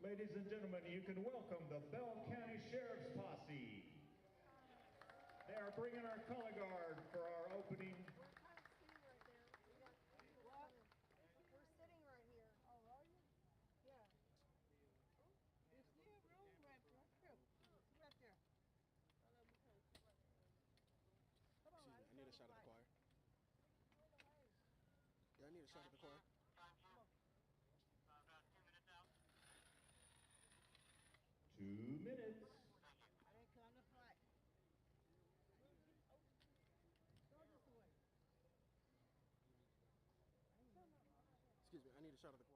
Ladies and gentlemen, you can welcome the Belton County Sheriff's Posse. They are bringing our color guard for our opening. What? We're sitting right here. Oh, are you? Yeah. You see a room right there? Right there. Come on, Excuse me, I need a shot of the choir. Yeah, I need a shot of the choir. 2 minutes. Excuse me, I need a shot of the choir.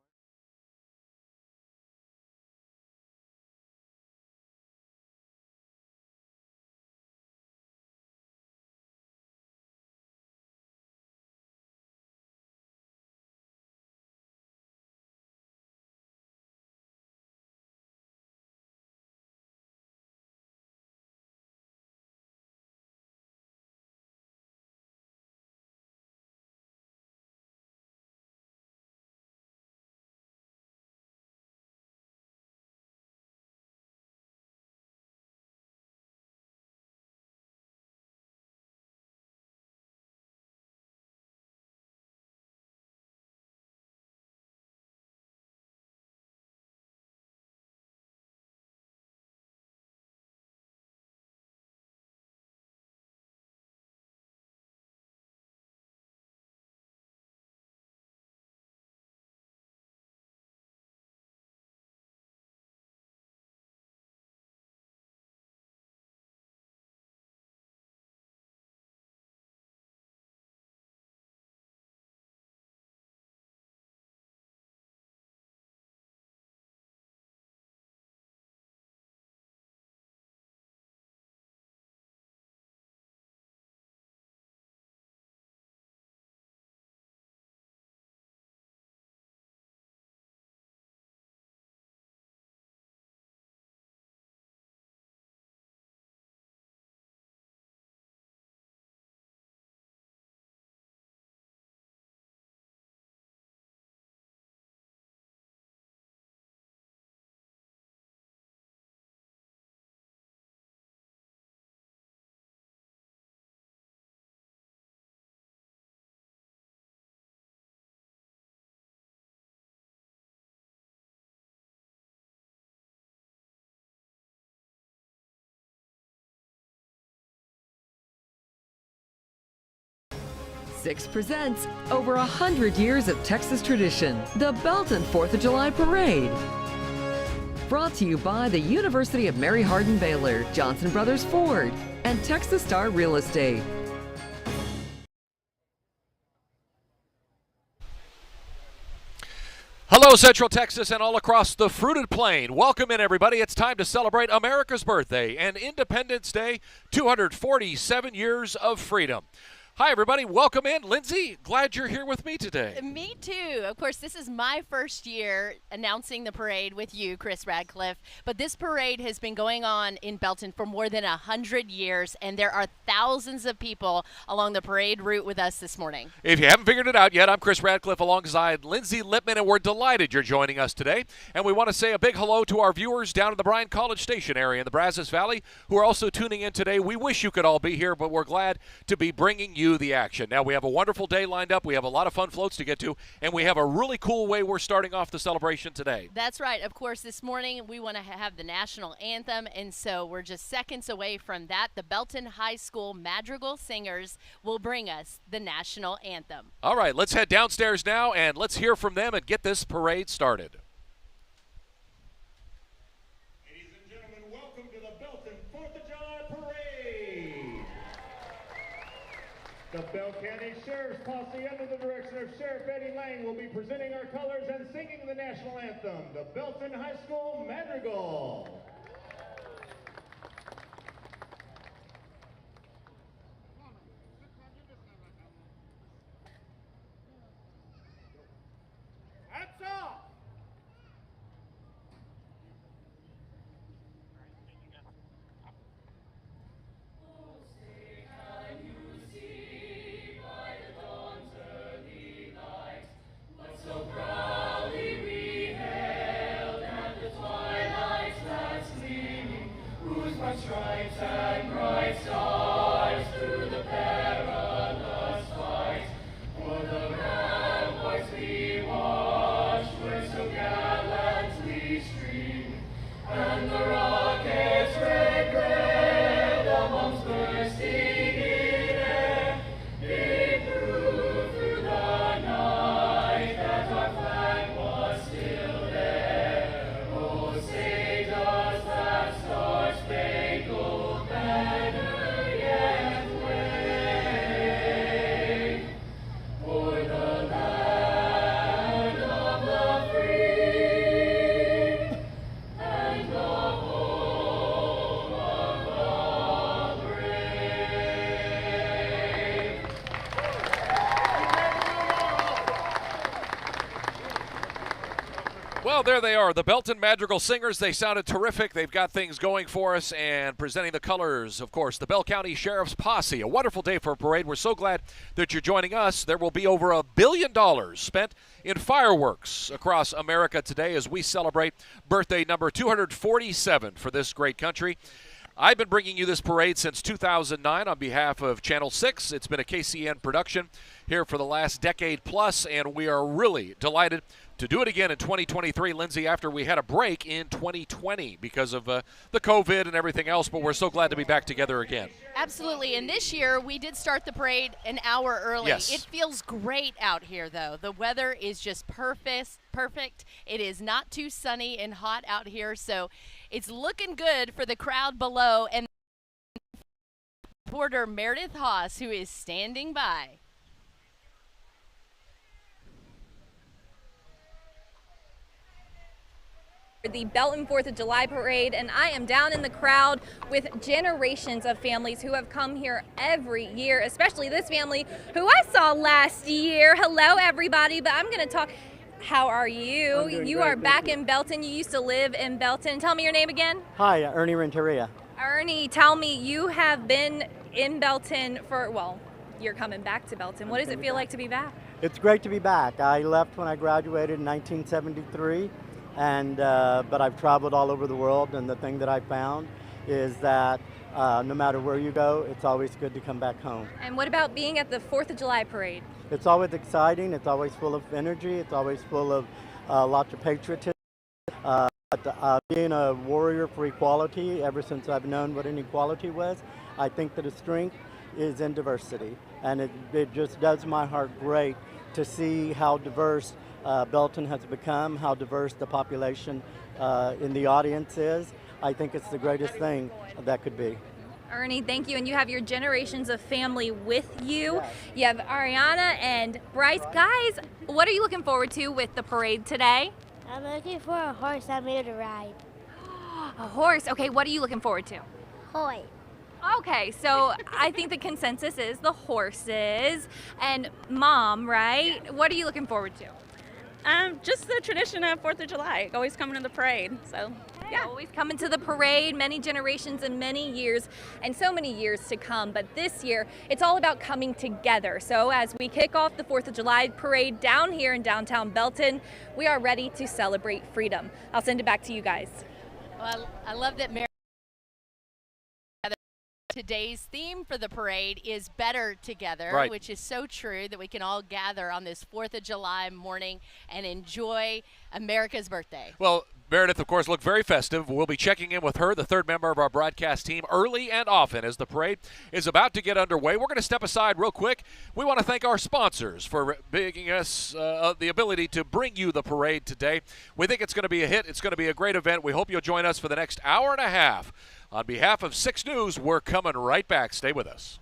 Six presents over 100 years of Texas tradition, the Belton 4th of July Parade. Brought to you by the University of Mary Hardin-Baylor, Johnson Brothers Ford, and Texas Star Real Estate. Hello, Central Texas and all across the fruited plain. Welcome in, everybody. It's time to celebrate America's birthday and Independence Day, 247 years of freedom. Hi, everybody. Welcome in. Lindsay, glad you're here with me today. Me too. Of course, this is my first year announcing the parade with you, Chris Radcliffe. But this parade has been going on in Belton for more than 100 years, and there are thousands of people along the parade route with us this morning. If you haven't figured it out yet, I'm Chris Radcliffe alongside Lindsay Lippman, and we're delighted you're joining us today. And we want to say a big hello to our viewers down in the Bryan College Station area in the Brazos Valley who are also tuning in today. We wish you could all be here, but we're glad to be bringing you the action. Now, we have a wonderful day lined up. We have a lot of fun floats to get to, and we have a really cool way we're starting off the celebration today. That's right. Of course, this morning we want to have the national anthem, and so we're just seconds away from that. The Belton High School Madrigal Singers will bring us the national anthem. All right, let's head downstairs now, and let's hear from them and get this parade started. Ladies and gentlemen, welcome to the Belton 4th of July Parade. The Belton County Sheriff's Posse, under the direction of Sheriff Eddie Lang, will be presenting our colors and singing the national anthem, the Belton High School Madrigal. Hats off! So proudly we hailed at the twilight. Well, there they are, the Belton Madrigal Singers. They sounded terrific. They've got things going for us, and presenting the colors, of course, the Bell County Sheriff's Posse. A wonderful day for a parade. We're so glad that you're joining us. There will be over $1 billion spent in fireworks across America today as we celebrate birthday number 247 for this great country. I've been bringing you this parade since 2009 on behalf of Channel 6. It's been a KCN production here for the last decade plus, and we are really delighted to do it again in 2023, Lindsay, after we had a break in 2020 because of the COVID and everything else, but we're so glad to be back together again. Absolutely, and this year we did start the parade an hour early. Yes. It feels great out here, though. The weather is just perfect. It is not too sunny and hot out here, so it's looking good for the crowd below. And reporter Meredith Haas, who is standing by. The Belton 4th of July parade, and I am down in the crowd with generations of families who have come here every year, especially this family who I saw last year. Hello everybody, but I'm going to talk. How are you? You are back in Belton. You used to live in Belton. Tell me your name again. Hi, Ernie Renteria. Ernie, tell me, you have been in Belton for, well, you're coming back to Belton. What does it feel like to be back? It's great to be back. I left when I graduated in 1973. But I've traveled all over the world, and the thing that I found is that no matter where you go, it's always good to come back home. And what about being at the 4th of July parade? It's always exciting, it's always full of energy, it's always full of lots of patriotism. Being a warrior for equality, ever since I've known what inequality was, I think that a strength is in diversity. And it just does my heart great to see how diverse Belton has become, how diverse the population in the audience is. I think it's the greatest thing that could be. Ernie, thank you. And you have your generations of family with you. You have Ariana and Bryce. Guys, what are you looking forward to with the parade today? I'm looking for a horse I'm here to ride. A horse. Okay, what are you looking forward to? Hoy. Okay, so I think the consensus is the horses. And Mom, right? What are you looking forward to? Just the tradition of 4th of July, always coming to the parade. So, yeah. Always coming to the parade, many generations and many years, and so many years to come. But this year, it's all about coming together. So as we kick off the 4th of July parade down here in downtown Belton, we are ready to celebrate freedom. I'll send it back to you guys. Well, I love that Mary. Today's theme for the parade is Better Together, right, which is so true that we can all gather on this 4th of July morning and enjoy America's birthday. Well, Meredith, of course, looked very festive. We'll be checking in with her, the third member of our broadcast team, early and often as the parade is about to get underway. We're going to step aside real quick. We want to thank our sponsors for giving us the ability to bring you the parade today. We think it's going to be a hit. It's going to be a great event. We hope you'll join us for the next hour and a half. On behalf of 6 News, we're coming right back. Stay with us.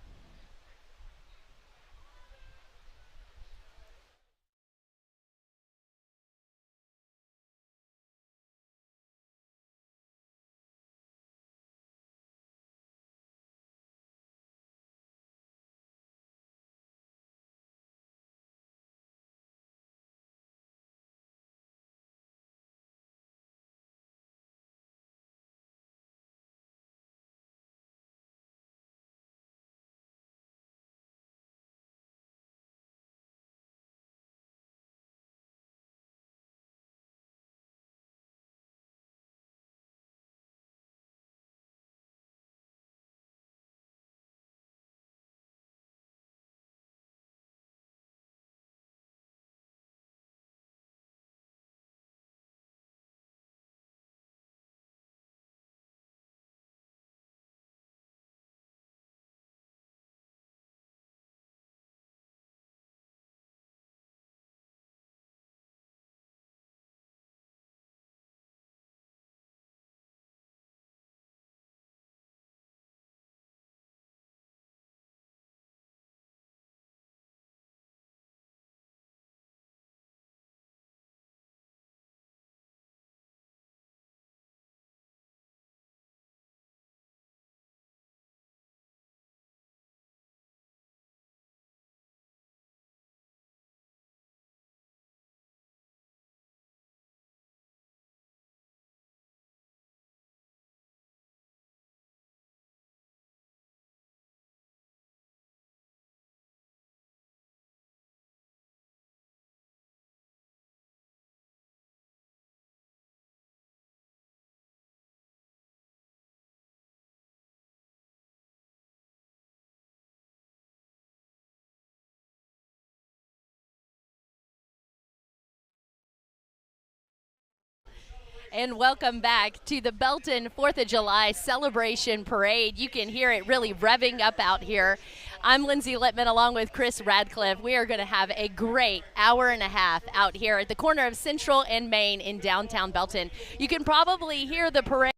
And welcome back to the Belton 4th of July celebration parade. You can hear it really revving up out here. I'm Lindsay Littman along with Chris Radcliffe. We are going to have a great hour and a half out here at the corner of Central and Main in downtown Belton. You can probably hear the parade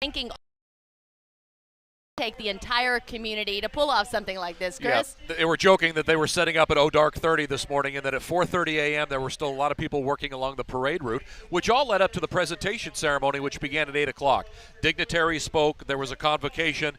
thanking take the entire community to pull off something like this, Chris. Yeah, they were joking that they were setting up at dark 30 this morning, and that at 4:30 a.m. there were still a lot of people working along the parade route, which all led up to the presentation ceremony, which began at 8 o'clock. Dignitaries spoke. There was a convocation.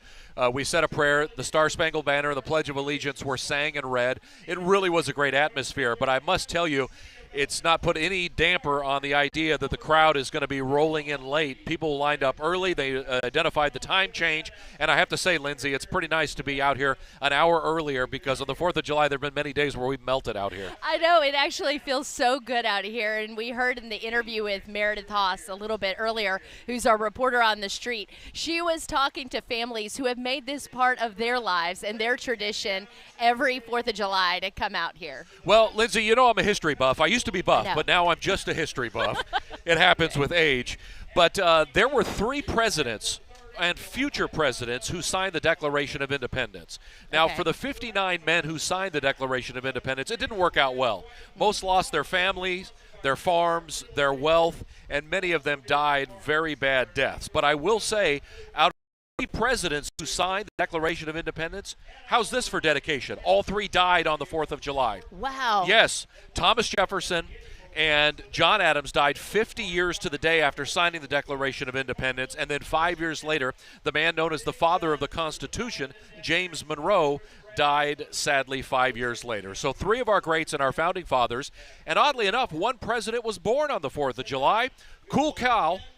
We said a prayer. The Star-Spangled Banner and the Pledge of Allegiance were sang and read. It really was a great atmosphere, but I must tell you, it's not put any damper on the idea that the crowd is going to be rolling in late. People lined up early. They identified the time change. And I have to say, Lindsay, it's pretty nice to be out here an hour earlier, because on the 4th of July there have been many days where we've melted out here. I know. It actually feels so good out here. And we heard in the interview with Meredith Haas a little bit earlier, who's our reporter on the street. She was talking to families who have made this part of their lives and their tradition every 4th of July to come out here. Well, Lindsay, you know I'm a history buff. I used to be buff, but now I'm just a history buff. It happens with age. But there were 3 presidents and future presidents who signed the Declaration of Independence. Now, for the 59 men who signed the Declaration of Independence, it didn't work out well. Most lost their families, their farms, their wealth, and many of them died very bad deaths. But I will say, out of 3 presidents who signed the Declaration of Independence, how's this for dedication? All 3 died on the 4th of July. Wow. Yes, Thomas Jefferson and John Adams died 50 years to the day after signing the Declaration of Independence, and then 5 years later, the man known as the father of the Constitution, James Monroe, died sadly 5 years later. So 3 of our greats and our founding fathers, and oddly enough, 1 president was born on the 4th of July.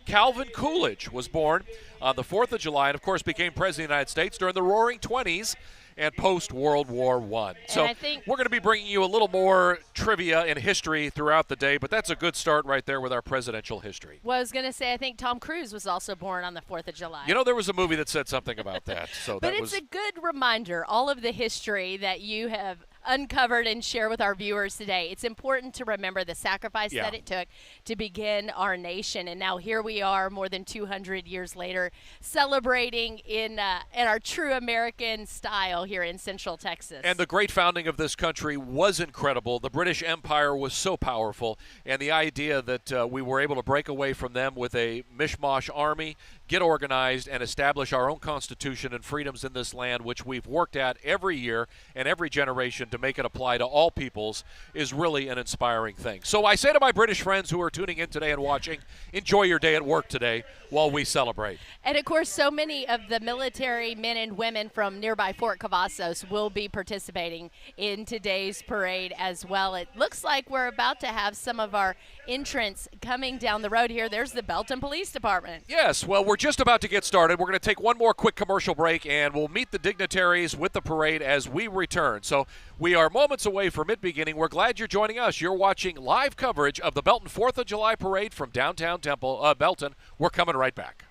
Calvin Coolidge was born on the 4th of July, and of course became president of the United States during the Roaring 20s and post-World War I. So we're going to be bringing you a little more trivia and history throughout the day, but that's a good start right there with our presidential history. Well, I was going to say, I think Tom Cruise was also born on the 4th of July. You know, there was a movie that said something about that. So but it's a good reminder, all of the history that you have uncovered and share with our viewers today. It's important to remember the sacrifice that it took to begin our nation. And now here we are more than 200 years later, celebrating in our true American style here in Central Texas. And the great founding of this country was incredible. The British Empire was so powerful, and the idea that we were able to break away from them with a mishmash army, get organized, and establish our own constitution and freedoms in this land, which we've worked at every year and every generation to make it apply to all peoples, is really an inspiring thing. So I say to my British friends who are tuning in today and watching, enjoy your day at work today while we celebrate. And of course, so many of the military men and women from nearby Fort Cavazos will be participating in today's parade as well. It looks like we're about to have some of our entrants coming down the road here. There's the Belton Police Department. Yes, well, we're just about to get started. We're going to take one more quick commercial break, and we'll meet the dignitaries with the parade as we return. So we are moments away from it beginning. We're glad you're joining us. You're watching live coverage of the Belton 4th of July Parade from downtown Belton. We're coming right back.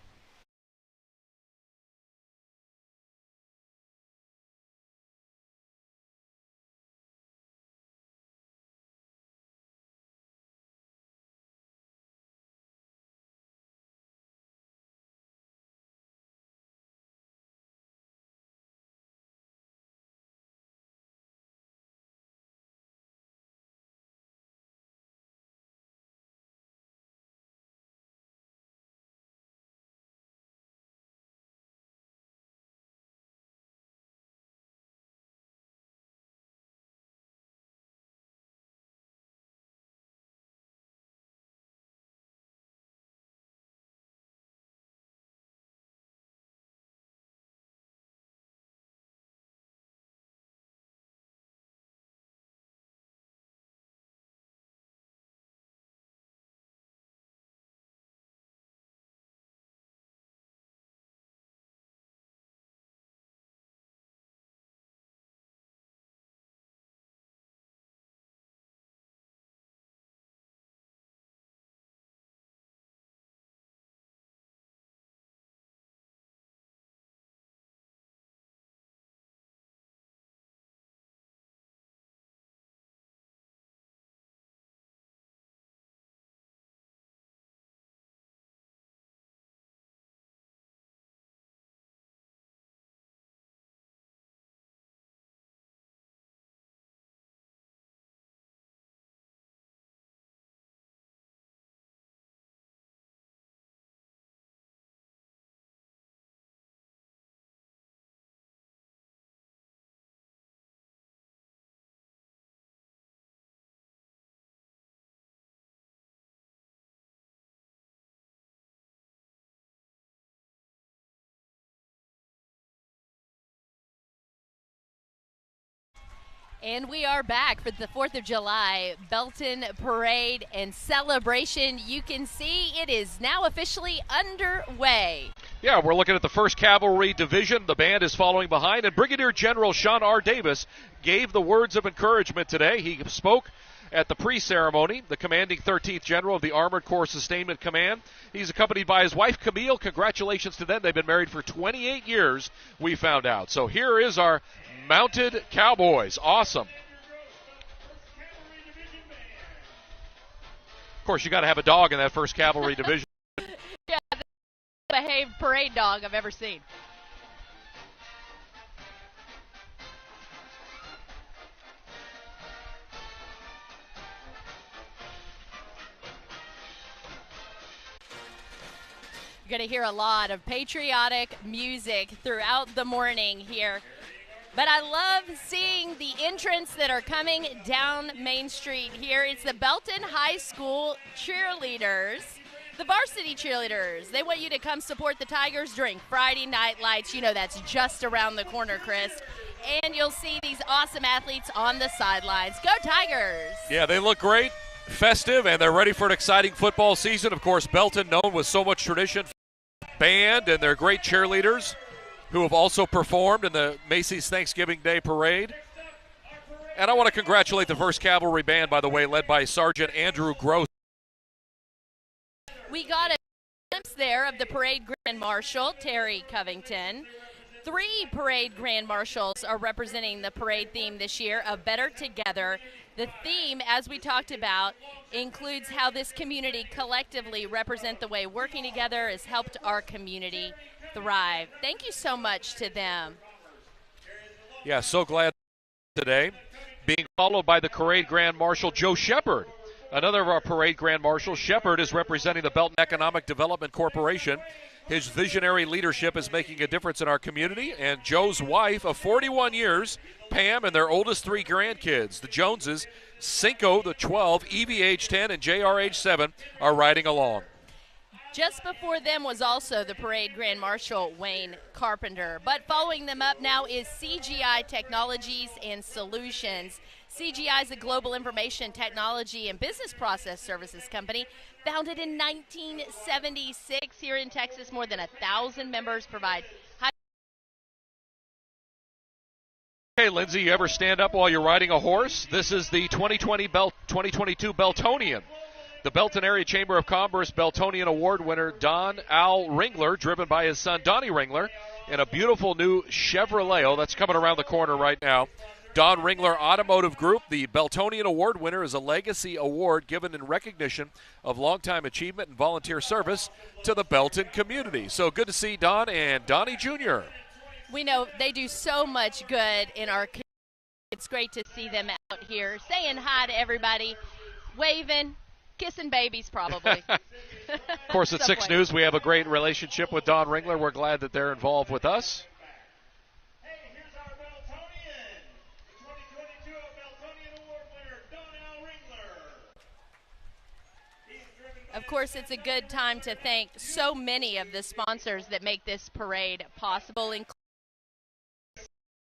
And we are back for the 4th of July Belton Parade and celebration. You can see it is now officially underway. Yeah, we're looking at the 1st Cavalry Division. The band is following behind, and Brigadier General Sean R. Davis gave the words of encouragement today. He spoke at the pre-ceremony, the commanding 13th General of the Armored Corps Sustainment Command. He's accompanied by his wife, Camille. Congratulations to them. They've been married for 28 years, we found out. So here is our Mounted Cowboys. Awesome. Of course, you got to have a dog in that 1st Cavalry Division. Yeah, the behaved parade dog I've ever seen. You're going to hear a lot of patriotic music throughout the morning here. But I love seeing the entrants that are coming down Main Street here. It's the Belton High School cheerleaders, the varsity cheerleaders. They want you to come support the Tigers during Friday Night Lights. You know that's just around the corner, Chris. And you'll see these awesome athletes on the sidelines. Go Tigers! Yeah, they look great, festive, and they're ready for an exciting football season. Of course, Belton, known with so much tradition, band, and they're great cheerleaders who have also performed in the Macy's Thanksgiving Day Parade. And I want to congratulate the 1st Cavalry Band, by the way, led by Sergeant Andrew Gross. We got a glimpse there of the parade Grand Marshal, Terry Covington. 3 parade Grand Marshals are representing the parade theme this year of Better Together. The theme, as we talked about, includes how this community collectively represent the way working together has helped our community thrive. Thank you so much to them. Yeah, so glad today. Being followed by the parade Grand Marshal Joe Shepard. Another of our parade Grand Marshals. Shepard is representing the Belton Economic Development Corporation. His visionary leadership is making a difference in our community. And Joe's wife of 41 years, Pam, and their oldest 3 grandkids, the Joneses, Cinco, the 12, Evie, age 10, and JR, age 7, are riding along. Just before them was also the parade Grand Marshal Wayne Carpenter. But following them up now is CGI Technologies and Solutions. CGI is a global information technology and business process services company founded in 1976 here in Texas. More than 1,000 members provide. Hey, Lindsay, you ever stand up while you're riding a horse? This is the 2022 Beltonian. The Belton Area Chamber of Commerce Beltonian Award winner Don Al Ringler, driven by his son Donnie Ringler, in a beautiful new Chevrolet. Oh, that's coming around the corner right now. Don Ringler Automotive Group. The Beltonian Award winner is a legacy award given in recognition of longtime achievement and volunteer service to the Belton community. So good to see Don and Donnie Jr. We know they do so much good in our community. It's great to see them out here saying hi to everybody, waving, kissing babies probably. Of course, at 6 News, we have a great relationship with Don Ringler. We're glad that they're involved with us. Hey, here's our Beltonian, 2022 Beltonian Award winner, Don Al Ringler. Of course, it's a good time to thank so many of the sponsors that make this parade possible, including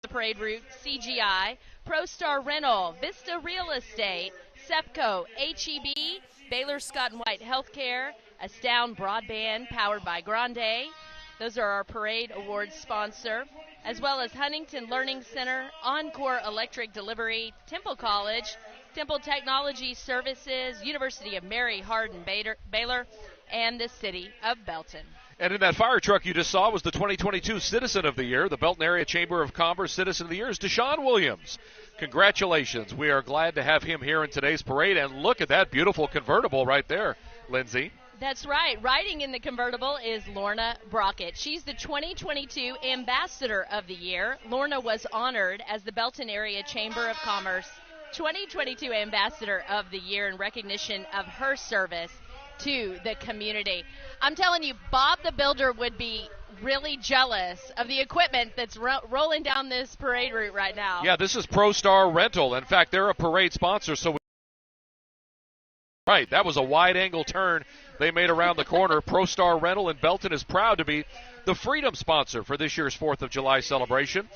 the parade route, CGI, ProStar Rental, Vista Real Estate, SEPCO, HEB, Baylor Scott & White Healthcare, Astound Broadband, powered by Grande. Those are our parade awards sponsor, as well as Huntington Learning Center, Encore Electric Delivery, Temple College, Temple Technology Services, University of Mary Hardin Baylor, and the City of Belton. And in that fire truck you just saw was the 2022 Citizen of the Year. The Belton Area Chamber of Commerce Citizen of the Year is Deshaun Williams. Congratulations. We are glad to have him here in today's parade. And look at that beautiful convertible right there, Lindsay. That's right. Riding in the convertible is Lorna Brockett. She's the 2022 Ambassador of the Year. Lorna was honored as the Belton Area Chamber of Commerce 2022 Ambassador of the Year in recognition of her service to the community. I'm telling you, Bob the Builder would be really jealous of the equipment that's rolling down this parade route right now. Yeah, this is ProStar Rental. In fact, they're a parade sponsor, so right, that was a wide-angle turn they made around the corner. ProStar Rental in Belton is proud to be the Freedom sponsor for this year's 4th of July celebration.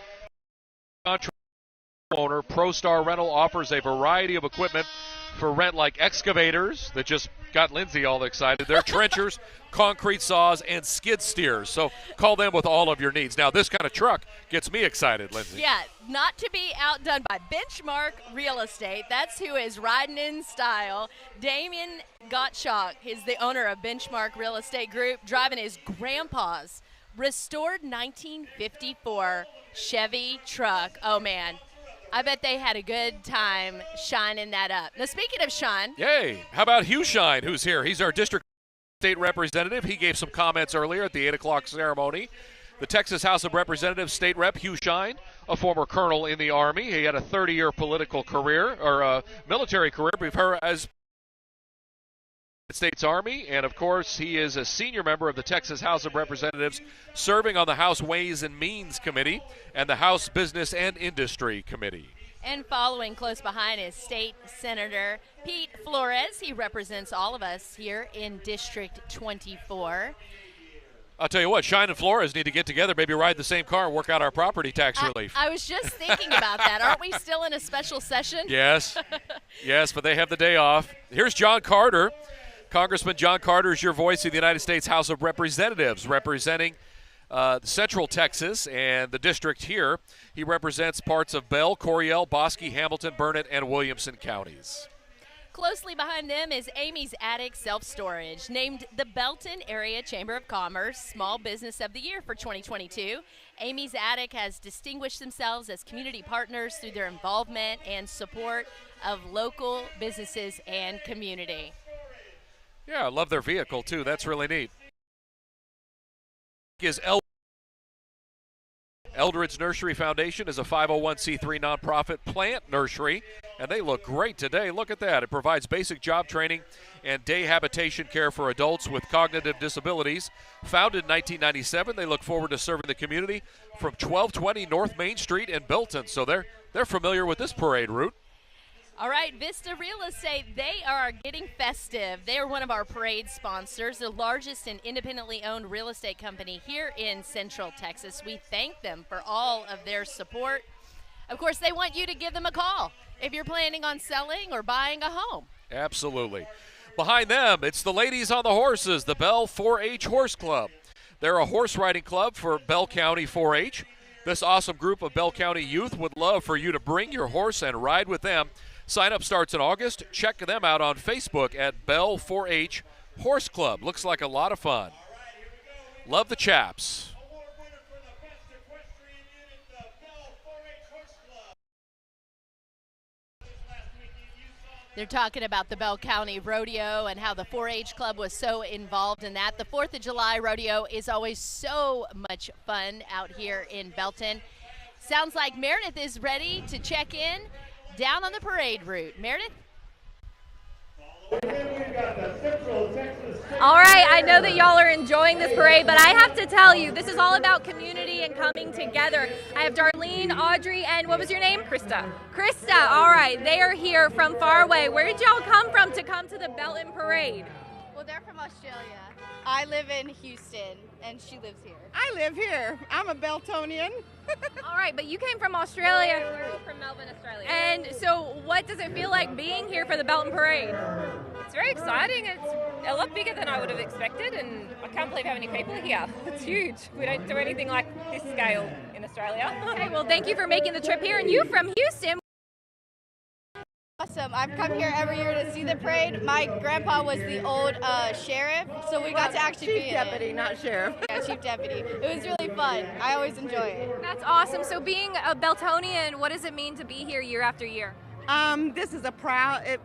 owner, ProStar Rental offers a variety of equipment for rent, like excavators that just got Lindsay all excited. They're trenchers, concrete saws, and skid steers. So call them with all of your needs. Now, this kind of truck gets me excited, Lindsay. Yeah, not to be outdone by Benchmark Real Estate. That's who is riding in style. Damien Gottschalk is the owner of Benchmark Real Estate Group, driving his grandpa's restored 1954 Chevy truck. Oh, man. I bet they had a good time shining that up. Now, speaking of shine. Yay. How about Hugh Shine, who's here? He's our district state representative. He gave some comments earlier at the 8 o'clock ceremony. The Texas House of Representatives state rep, Hugh Shine, a former colonel in the Army. He had a 30-year political career, or a military career, before as States Army, and of course he is a senior member of the Texas House of Representatives, serving on the House Ways and Means Committee and the House Business and Industry Committee. And following close behind is State Senator Pete Flores. He represents all of us here in District 24. I'll tell you what, Shine and Flores need to get together, maybe ride the same car and work out our property tax relief. I was just thinking about that. Aren't we still in a special session? Yes. Yes, but they have the day off. Here's John Carter. Congressman John Carter is your voice of the United States House of Representatives, representing Central Texas and the district here. He represents parts of Bell, Coryell, Bosque, Hamilton, Burnett, and Williamson counties. Closely behind them is Amy's Attic Self-Storage, named the Belton Area Chamber of Commerce Small Business of the Year for 2022. Amy's Attic has distinguished themselves as community partners through their involvement and support of local businesses and community. Yeah, I love their vehicle, too. That's really neat. Eldredge Nursery Foundation is a 501c3 nonprofit plant nursery, and they look great today. Look at that. It provides basic job training and day habitation care for adults with cognitive disabilities. Founded in 1997, they look forward to serving the community from 1220 North Main Street in Belton. So they're familiar with this parade route. All right, Vista Real Estate, they are getting festive. They are one of our parade sponsors, the largest and independently owned real estate company here in Central Texas. We thank them for all of their support. Of course, they want you to give them a call if you're planning on selling or buying a home. Absolutely. Behind them, it's the ladies on the horses, the Bell 4-H Horse Club. They're a horse riding club for Bell County 4-H. This awesome group of Bell County youth would love for you to bring your horse and ride with them. Sign up starts in August. Check them out on Facebook at Bell 4-H Horse Club. Looks like a lot of fun. Love the chaps. They're talking about the Bell County Rodeo and how the 4-H Club was so involved in that. The 4th of July Rodeo is always so much fun out here in Belton. Sounds like Meredith is ready to check in down on the parade route. Meredith? All right, I know that y'all are enjoying this parade, but I have to tell you, this is all about community and coming together. I have Darlene, Audrey, and what was your name? Krista. Krista, all right, they are here from far away. Where did y'all come from to come to the Belton Parade? Well, they're from Australia. I live in Houston, and she lives here. I live here. I'm a Beltonian. All right, but you came from Australia. We're all from Melbourne, Australia. And so what does it feel like being here for the Belton Parade? It's very exciting. It's a lot bigger than I would have expected, and I can't believe how many people are here. It's huge. We don't do anything like this scale in Australia. Okay, well, thank you for making the trip here. And you from Houston. Awesome. I've come here every year to see the parade. My grandpa was the old sheriff, so we got to actually be in Chief Deputy, not Sheriff. Yeah, Chief Deputy. It was really fun. I always enjoy it. That's awesome. So being a Beltonian, what does it mean to be here year after year? This is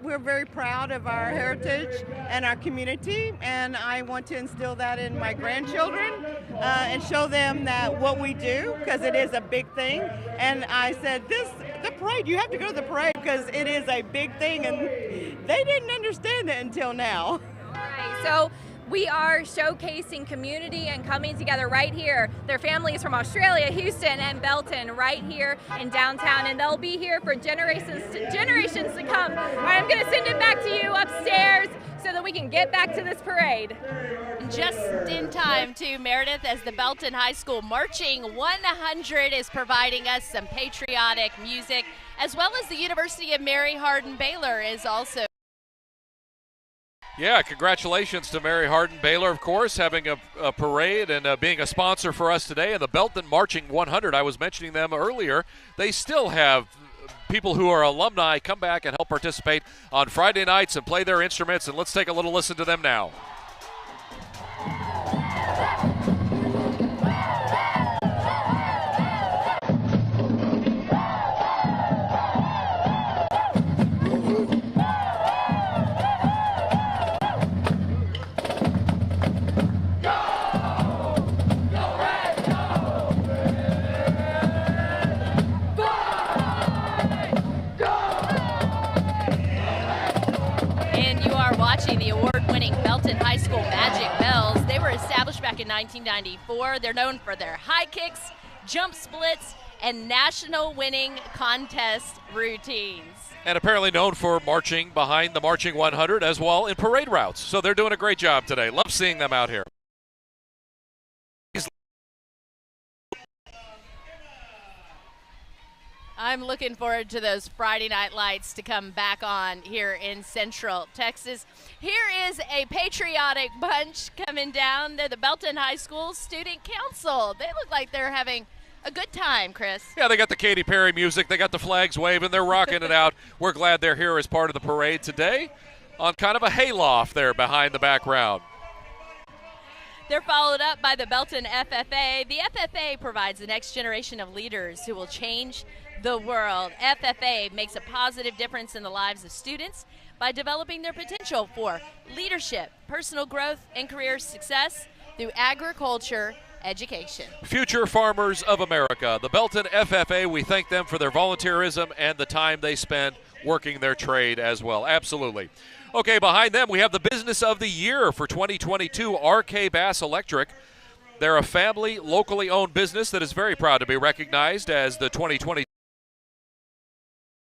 we're very proud of our heritage and our community, and I want to instill that in my grandchildren and show them that what we do, because it is a big thing. And I said, the parade, you have to go to the parade because it is a big thing, and they didn't understand it until now. All right, so we are showcasing community and coming together right here. Their family is from Australia, Houston, and Belton, right here in downtown, and they'll be here for generations to come. All right, I'm going to send it back to you upstairs so that we can get back to this parade. Just in time, too, Meredith, as the Belton High School Marching 100 is providing us some patriotic music, as well as the University of Mary Hardin Baylor is also. Yeah, congratulations to Mary Hardin Baylor, of course, having a parade and being a sponsor for us today. And the Belton Marching 100, I was mentioning them earlier, they still have people who are alumni come back and help participate on Friday nights and play their instruments. And let's take a little listen to them now. Watching the award-winning Belton High School Magic Bells. They were established back in 1994. They're known for their high kicks, jump splits, and national winning contest routines. And apparently known for marching behind the Marching 100 as well in parade routes. So they're doing a great job today. Love seeing them out here. I'm looking forward to those Friday night lights to come back on here in Central Texas. Here is a patriotic bunch coming down. They're the Belton High School Student Council. They look like they're having a good time, Chris. Yeah, they got the Katy Perry music. They got the flags waving. They're rocking it out. We're glad they're here as part of the parade today on kind of a hayloft there behind the background. They're followed up by the Belton FFA. The FFA provides the next generation of leaders who will change the world. FFA makes a positive difference in the lives of students by developing their potential for leadership, personal growth, and career success through agriculture education. Future Farmers of America, the Belton FFA, we thank them for their volunteerism and the time they spend working their trade as well. Absolutely. Okay, behind them we have the Business of the Year for 2022, RK Bass Electric. They're a family, locally owned business that is very proud to be recognized as the 2022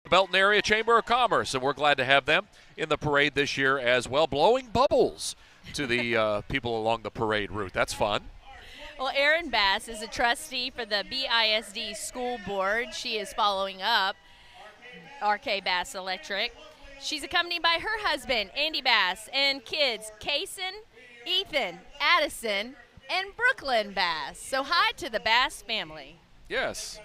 Belton Area Chamber of Commerce, and we're glad to have them in the parade this year as well, blowing bubbles to the people along the parade route. That's fun. Well, Erin Bass is a trustee for the BISD School Board. She is following up RK Bass Electric. She's accompanied by her husband, Andy Bass, and kids, Kaysen, Ethan, Addison, and Brooklyn Bass. So hi to the Bass family. Yes.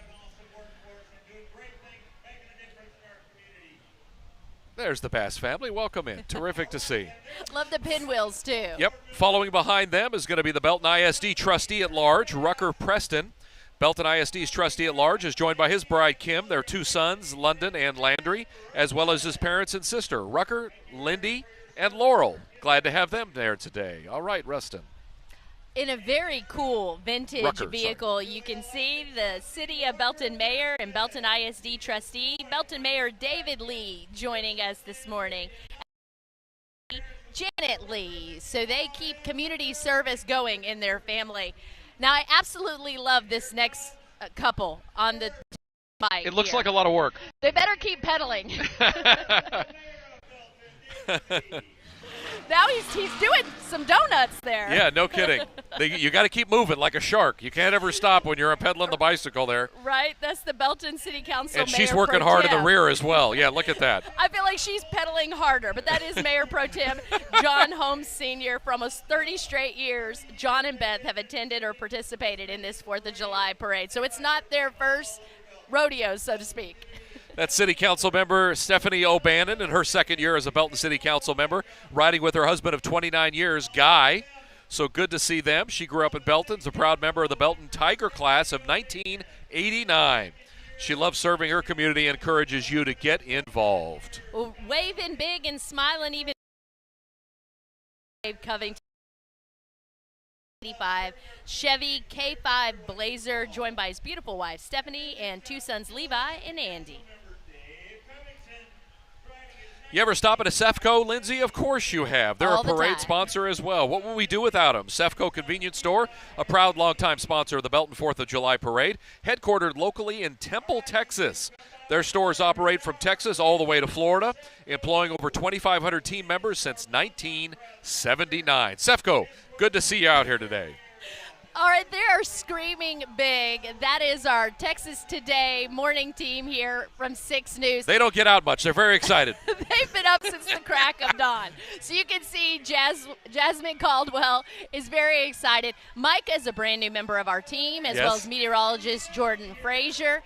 There's the Bass family. Welcome in. Terrific to see. Love the pinwheels, too. Yep. Following behind them is going to be the Belton ISD trustee at large, Rucker Preston. Belton ISD's trustee at large is joined by his bride, Kim, their two sons, London and Landry, as well as his parents and sister, Rucker, Lindy, and Laurel. Glad to have them there today. All right, Rustin. In a very cool vintage vehicle, sorry. You can see the City of Belton Mayor and Belton ISD trustee, Belton Mayor David Lee, joining us this morning. Janet Lee, so they keep community service going in their family. Now, I absolutely love this next couple on the bike. It looks here. like a lot of work. They better keep pedaling. Now he's doing some donuts there. Yeah, no kidding. You got to keep moving like a shark. You can't ever stop when you're pedaling the bicycle there. Right, that's the Belton City Council And Mayor she's working Pro hard in Tem. the rear as well. Yeah, look at that. I feel like she's pedaling harder, but that is Mayor Pro Tem John Holmes Sr. For almost 30 straight years, John and Beth have attended or participated in this 4th of July parade. So it's not their first rodeo, so to speak. That's City Council member Stephanie O'Bannon in her second year as a Belton City Council member, riding with her husband of 29 years, Guy. So good to see them. She grew up in Belton, is a proud member of the Belton Tiger class of 1989. She loves serving her community and encourages you to get involved. Well, waving big and smiling even. Covington. 85 Chevy K5 Blazer, joined by his beautiful wife Stephanie and two sons Levi and Andy. You ever stop at a Cefco, Lindsay? Of course you have. They're All a the parade time. sponsor as well. What would we do without them? Cefco Convenience Store, a proud longtime sponsor of the Belton 4th of July Parade, headquartered locally in Temple, Texas. Their stores operate from Texas all the way to Florida, employing over 2,500 team members since 1979. Cefco, good to see you out here today. All right, they are screaming big. That is our Texas Today morning team here from 6 News. They don't get out much. They're very excited. They've been up since the crack of dawn. So you can see Jasmine Caldwell is very excited. Micah is a brand new member of our team, as well as meteorologist Jordan Frazier.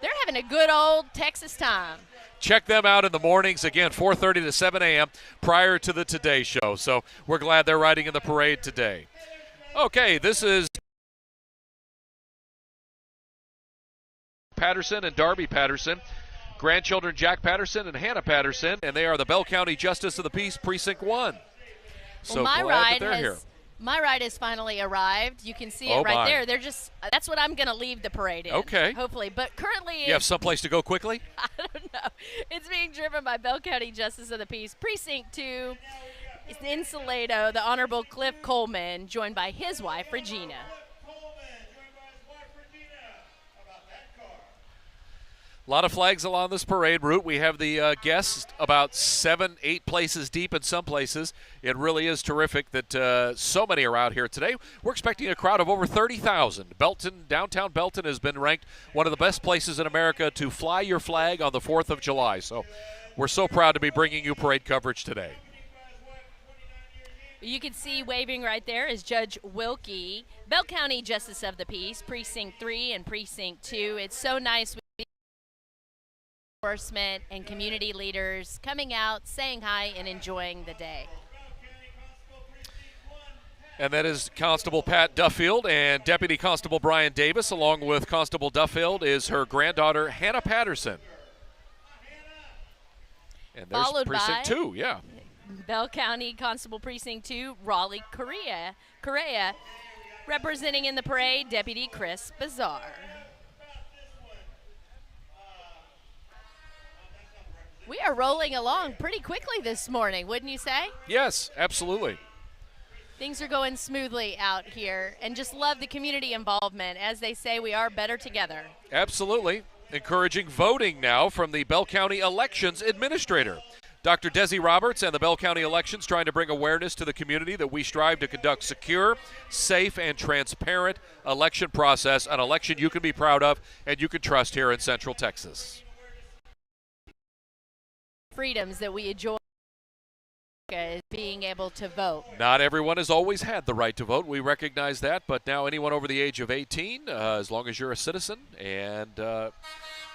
They're having a good old Texas time. Check them out in the mornings, again, 4:30 to 7 a.m. prior to the Today Show. So we're glad they're riding in the parade today. Okay, this is Patterson and Darby Patterson, grandchildren Jack Patterson and Hannah Patterson, and they are the Bell County Justice of the Peace, Precinct 1. So well, glad that they're here. My ride has finally arrived. You can see it right there. They're just, that's what I'm going to leave the parade in. Okay. Hopefully. But currently, you have someplace to go quickly? I don't know. It's being driven by Bell County Justice of the Peace, Precinct 2. It's in Salado, the Honorable Cliff Coleman, joined by his wife, Regina. A lot of flags along this parade route. We have the guests about 7, 8 places deep in some places. It really is terrific that so many are out here today. We're expecting a crowd of over 30,000. Belton, downtown Belton, has been ranked one of the best places in America to fly your flag on the 4th of July. So we're so proud to be bringing you parade coverage today. You can see waving right there is Judge Wilkie, Bell County Justice of the Peace, Precinct 3 and Precinct 2. It's so nice with enforcement and community leaders coming out, saying hi, and enjoying the day. And that is Constable Pat Duffield and Deputy Constable Brian Davis. Along with Constable Duffield is her granddaughter, Hannah Patterson. And there's Followed Precinct 2, yeah. Bell County Constable Precinct 2, Raleigh Correa, representing in the parade, Deputy Chris Bazar. We are rolling along pretty quickly this morning, wouldn't you say? Yes, absolutely. Things are going smoothly out here, and just love the community involvement. As they say, we are better together. Absolutely. Encouraging voting now from the Bell County Elections Administrator. Dr. Desi Roberts and the Bell County Elections trying to bring awareness to the community that we strive to conduct secure, safe, and transparent election process, an election you can be proud of and you can trust here in Central Texas. Freedoms that we enjoy is being able to vote. Not everyone has always had the right to vote. We recognize that, but now anyone over the age of 18, as long as you're a citizen, and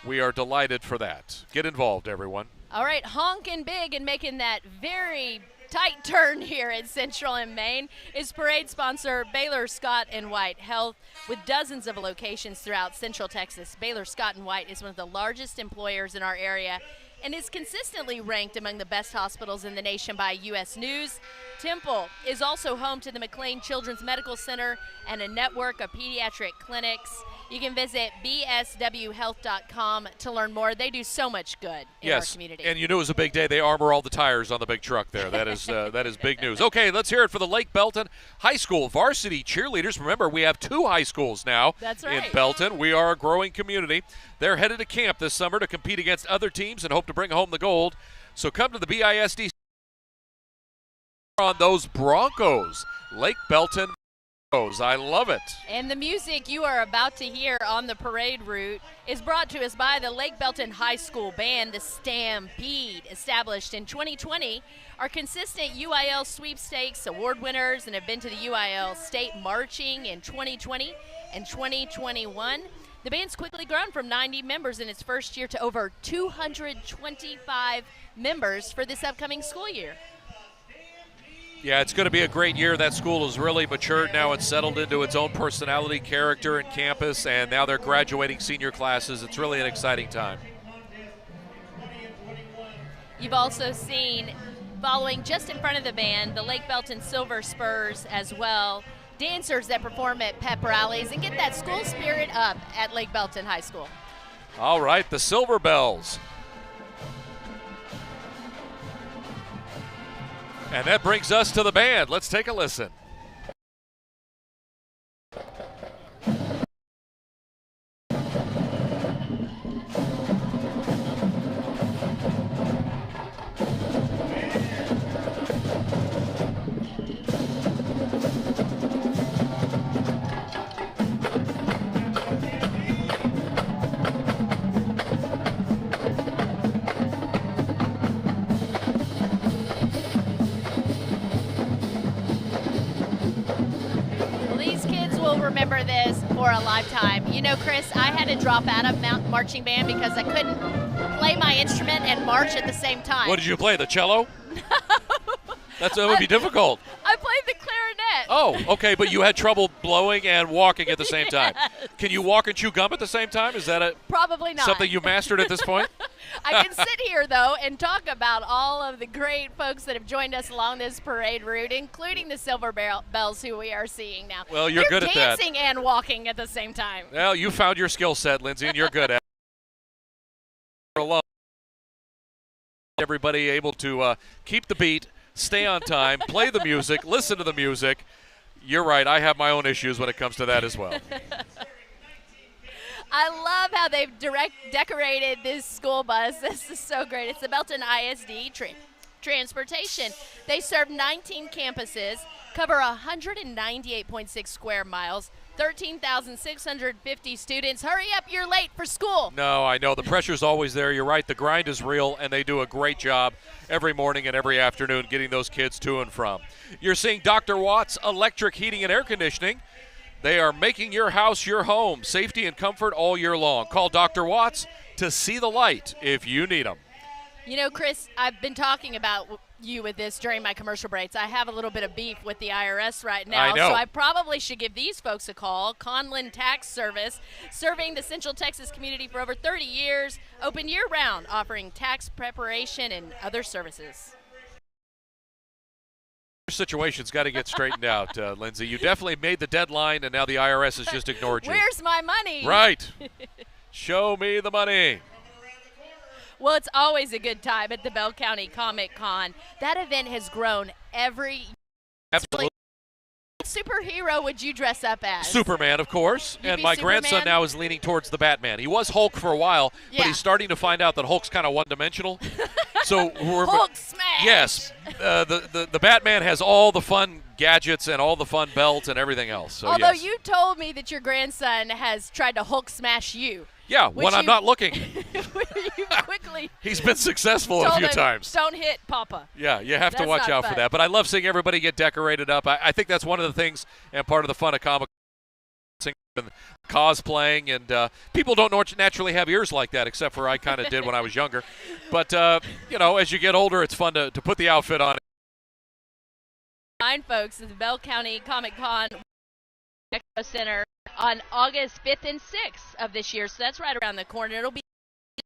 we are delighted for that. Get involved, everyone. All right, honking big and making that very tight turn here at Central and Main is parade sponsor Baylor Scott & White Health, with dozens of locations throughout Central Texas. Baylor Scott & White is one of the largest employers in our area and is consistently ranked among the best hospitals in the nation by U.S. News. Temple is also home to the McLean Children's Medical Center and a network of pediatric clinics. You can visit bswhealth.com to learn more. They do so much good in our community. And you knew it was a big day. They armor all the tires on the big truck there. That is big news. Okay, let's hear it for the Lake Belton High School varsity cheerleaders. Remember, we have 2 high schools now in Belton. We are a growing community. They're headed to camp this summer to compete against other teams and hope to bring home the gold. So come to the BISD on those Broncos. Lake Belton. I love it. And the music you are about to hear on the parade route is brought to us by the Lake Belton High School Band, the Stampede. Established in 2020, are consistent UIL sweepstakes award winners and have been to the UIL State Marching in 2020 and 2021. The band's quickly grown from 90 members in its first year to over 225 members for this upcoming school year. Yeah, it's going to be a great year. That school has really matured now and settled into its own personality, character, and campus, and now they're graduating senior classes. It's really an exciting time. You've also seen, following just in front of the band, the Lake Belton Silver Spurs as well, dancers that perform at pep rallies and get that school spirit up at Lake Belton High School. All right, the Silver Bells. And that brings us to the band. Let's take a listen. Remember this for a lifetime. You know, Chris, I had to drop out of marching band because I couldn't play my instrument and march at the same time. What did you play, the cello? That would be difficult. I played the clarinet. Oh, okay, but you had trouble blowing and walking at the same time. Yes. Can you walk and chew gum at the same time? Is that probably not something you mastered at this point? I can sit here, though, and talk about all of the great folks that have joined us along this parade route, including the Silver Bells, who we are seeing now. Well, you're good at that. Dancing and walking at the same time. Well, you found your skill set, Lindsay, and you're good at it. Alone. Everybody able to keep the beat, stay on time, play the music, listen to the music. You're right. I have my own issues when it comes to that as well. I love how they've decorated this school bus. This is so great. It's the Belton ISD transportation. They serve 19 campuses, cover 198.6 square miles, 13,650 students. Hurry up, you're late for school. No, I know. The pressure's always there. You're right. The grind is real, and they do a great job every morning and every afternoon getting those kids to and from. You're seeing Dr. Watts Electric Heating and Air Conditioning. They are making your house your home. Safety and comfort all year long. Call Dr. Watts to see the light if you need them. You know, Chris, I've been talking about you with this during my commercial breaks. I have a little bit of beef with the IRS right now. I know. So I probably should give these folks a call. Conlin Tax Service, serving the Central Texas community for over 30 years, open year-round, offering tax preparation and other services. Situation's got to get straightened out, Lindsay. You definitely made the deadline, and now the IRS has just ignored you. Where's my money? Right. Show me the money. Well, it's always a good time at the Bell County Comic Con. That event has grown every year. Absolutely. What superhero would you dress up as? Superman, of course. You'd and be my Superman? grandson now is leaning towards the Batman. He was Hulk for a while, Yeah. but he's starting to find out that Hulk's kind of one-dimensional. So Hulk smash! Yes, the Batman has all the fun gadgets and all the fun belts and everything else. So Although yes. you told me that your grandson has tried to Hulk smash you. Yeah, when I'm not looking. You quickly He's been successful a told few him, times. Don't hit Papa. Yeah, you have to That's watch not out fun. for that. But I love seeing everybody get decorated up. I think that's one of the things and part of the fun of comic and cosplaying. And people don't naturally have ears like that, except for I kind of did when I was younger. But, as you get older, it's fun to put the outfit on. Folks, at the Bell County Comic Con Expo Center on August 5th and 6th of this year. So that's right around the corner. It'll be a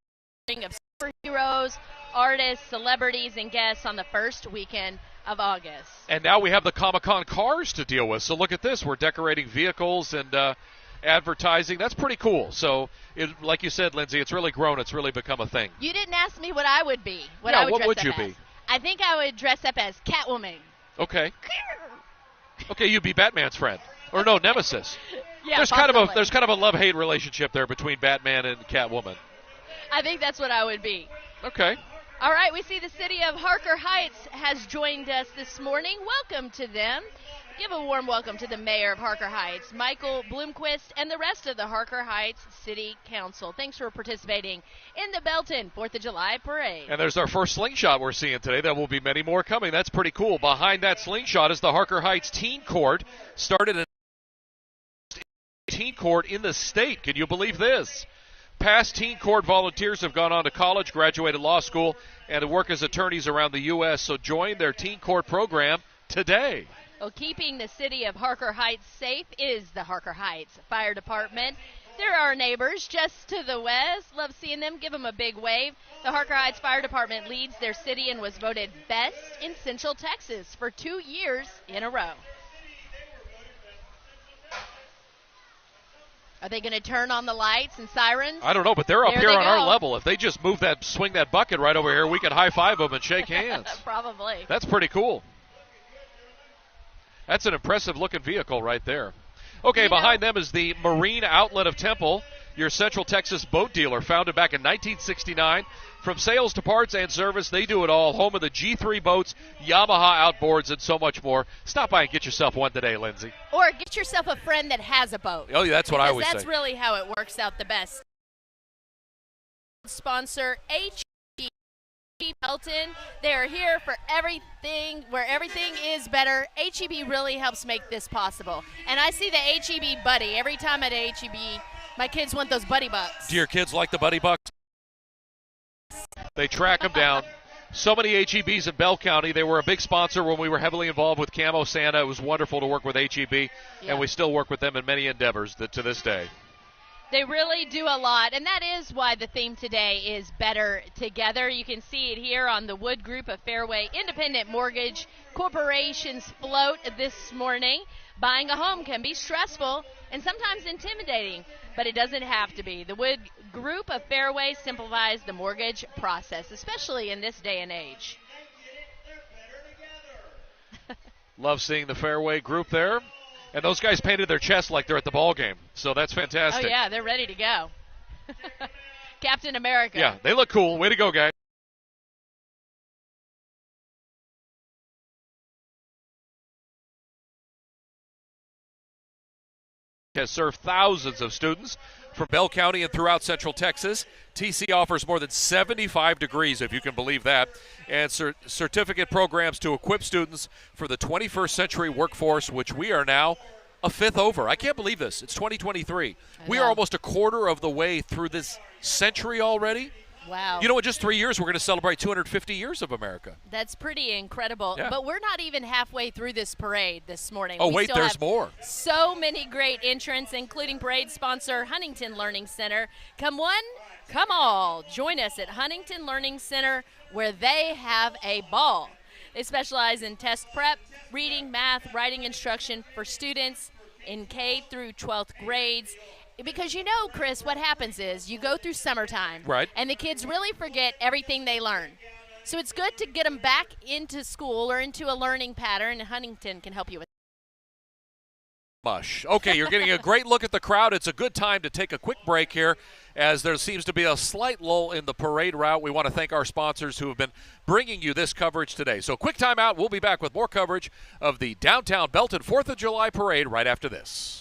string of superheroes, artists, celebrities, and guests on the first weekend of August. And now we have the Comic-Con cars to deal with. So look at this. We're decorating vehicles and advertising. That's pretty cool. So, like you said, Lindsay, it's really grown. It's really become a thing. You didn't ask me what I would be. What would you be? I think I would dress up as Catwoman. Okay. Okay, you'd be Batman's friend. Or no, Nemesis. Yeah, there's kind of a love-hate relationship there between Batman and Catwoman. I think that's what I would be. Okay. All right, we see the city of Harker Heights has joined us this morning. Welcome to them. Give a warm welcome to the mayor of Harker Heights, Michael Bloomquist, and the rest of the Harker Heights City Council. Thanks for participating in the Belton 4th of July Parade. And there's our first slingshot we're seeing today. There will be many more coming. That's pretty cool. Behind that slingshot is the Harker Heights Teen Court. Started in teen court in the state. Can you believe this? Past teen court volunteers have gone on to college, graduated law school, and work as attorneys around the U.S., so join their teen court program today. Well, keeping the city of Harker Heights safe is the Harker Heights Fire Department. They're our neighbors just to the west. Love seeing them. Give them a big wave. The Harker Heights Fire Department leads their city and was voted best in Central Texas for 2 years in a row. Are they going to turn on the lights and sirens? I don't know, but they're up There here they on our go. level. If they just swing that bucket right over here, we could high-five them and shake hands. Probably. That's pretty cool. That's an impressive looking vehicle right there. Okay, behind them is the Marine Outlet of Temple, your Central Texas boat dealer, founded back in 1969. From sales to parts and service, they do it all. Home of the G3 boats, Yamaha outboards, and so much more. Stop by and get yourself one today, Lindsay. Or get yourself a friend that has a boat. Oh, yeah, that's what I always say. That's really how it works out the best. Sponsor HEB Belton. They're here for everything, where everything is better. HEB really helps make this possible. And I see the HEB Buddy every time at HEB. My kids want those Buddy Bucks. Do your kids like the Buddy Bucks? They track them down. So many HEBs in Bell County. They were a big sponsor when we were heavily involved with Camo Santa. It was wonderful to work with HEB, and we still work with them in many endeavors to this day. They really do a lot, and that is why the theme today is Better Together. You can see it here on the Wood Group of Fairway Independent Mortgage Corporation's float this morning. Buying a home can be stressful and sometimes intimidating, but it doesn't have to be. The Wood Group of Fairway simplifies the mortgage process, especially in this day and age. Love seeing the Fairway Group there. And those guys painted their chest like they're at the ball game, so that's fantastic. Oh, yeah, they're ready to go. Captain America. Yeah, they look cool. Way to go, guys. Has served thousands of students from Bell County and throughout Central Texas. TC offers more than 75 degrees, if you can believe that, and certificate programs to equip students for the 21st century workforce, which we are now a fifth over. I can't believe this. It's 2023. We are almost a quarter of the way through this century already. Wow. You know, in just 3 years, we're going to celebrate 250 years of America. That's pretty incredible. Yeah. But we're not even halfway through this parade this morning. Oh, we wait, still there's have more. So many great entrants, including parade sponsor Huntington Learning Center. Come one, come all. Join us at Huntington Learning Center, where they have a ball. They specialize in test prep, reading, math, writing instruction for students in K through 12th grades. Because you know, Chris, what happens is you go through summertime, right, and the kids really forget everything they learn. So it's good to get them back into school or into a learning pattern, and Huntington can help you with that. Mush. Okay, you're getting a great look at the crowd. It's a good time to take a quick break here, as there seems to be a slight lull in the parade route. We want to thank our sponsors who have been bringing you this coverage today. So quick time out. We'll be back with more coverage of the downtown Belton 4th of July parade right after this.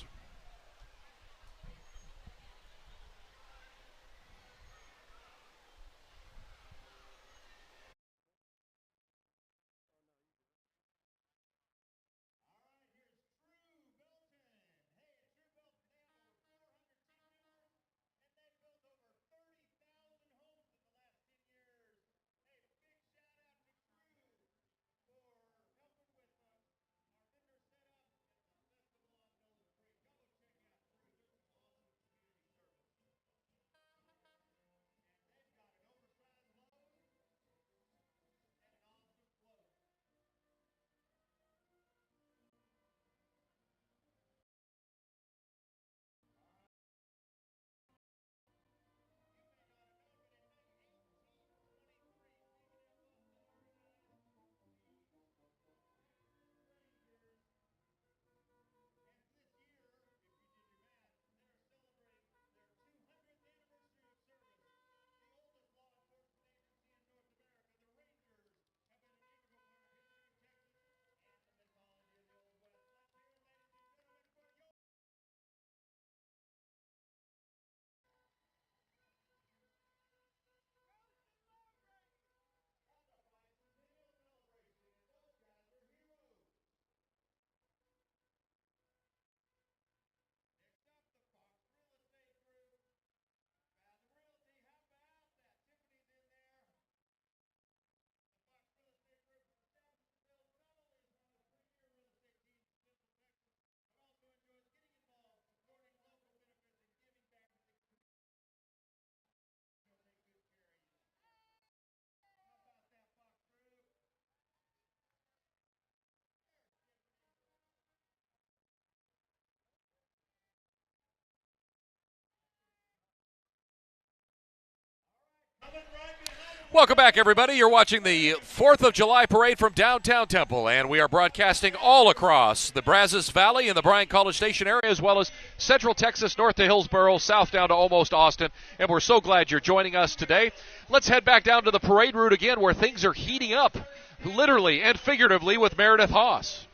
Welcome back, everybody. You're watching the 4th of July parade from downtown Temple, and we are broadcasting all across the Brazos Valley and the Bryan College Station area, as well as Central Texas, north to Hillsboro, south down to almost Austin, and we're so glad you're joining us today. Let's head back down to the parade route again, where things are heating up, literally and figuratively, with Meredith Haas.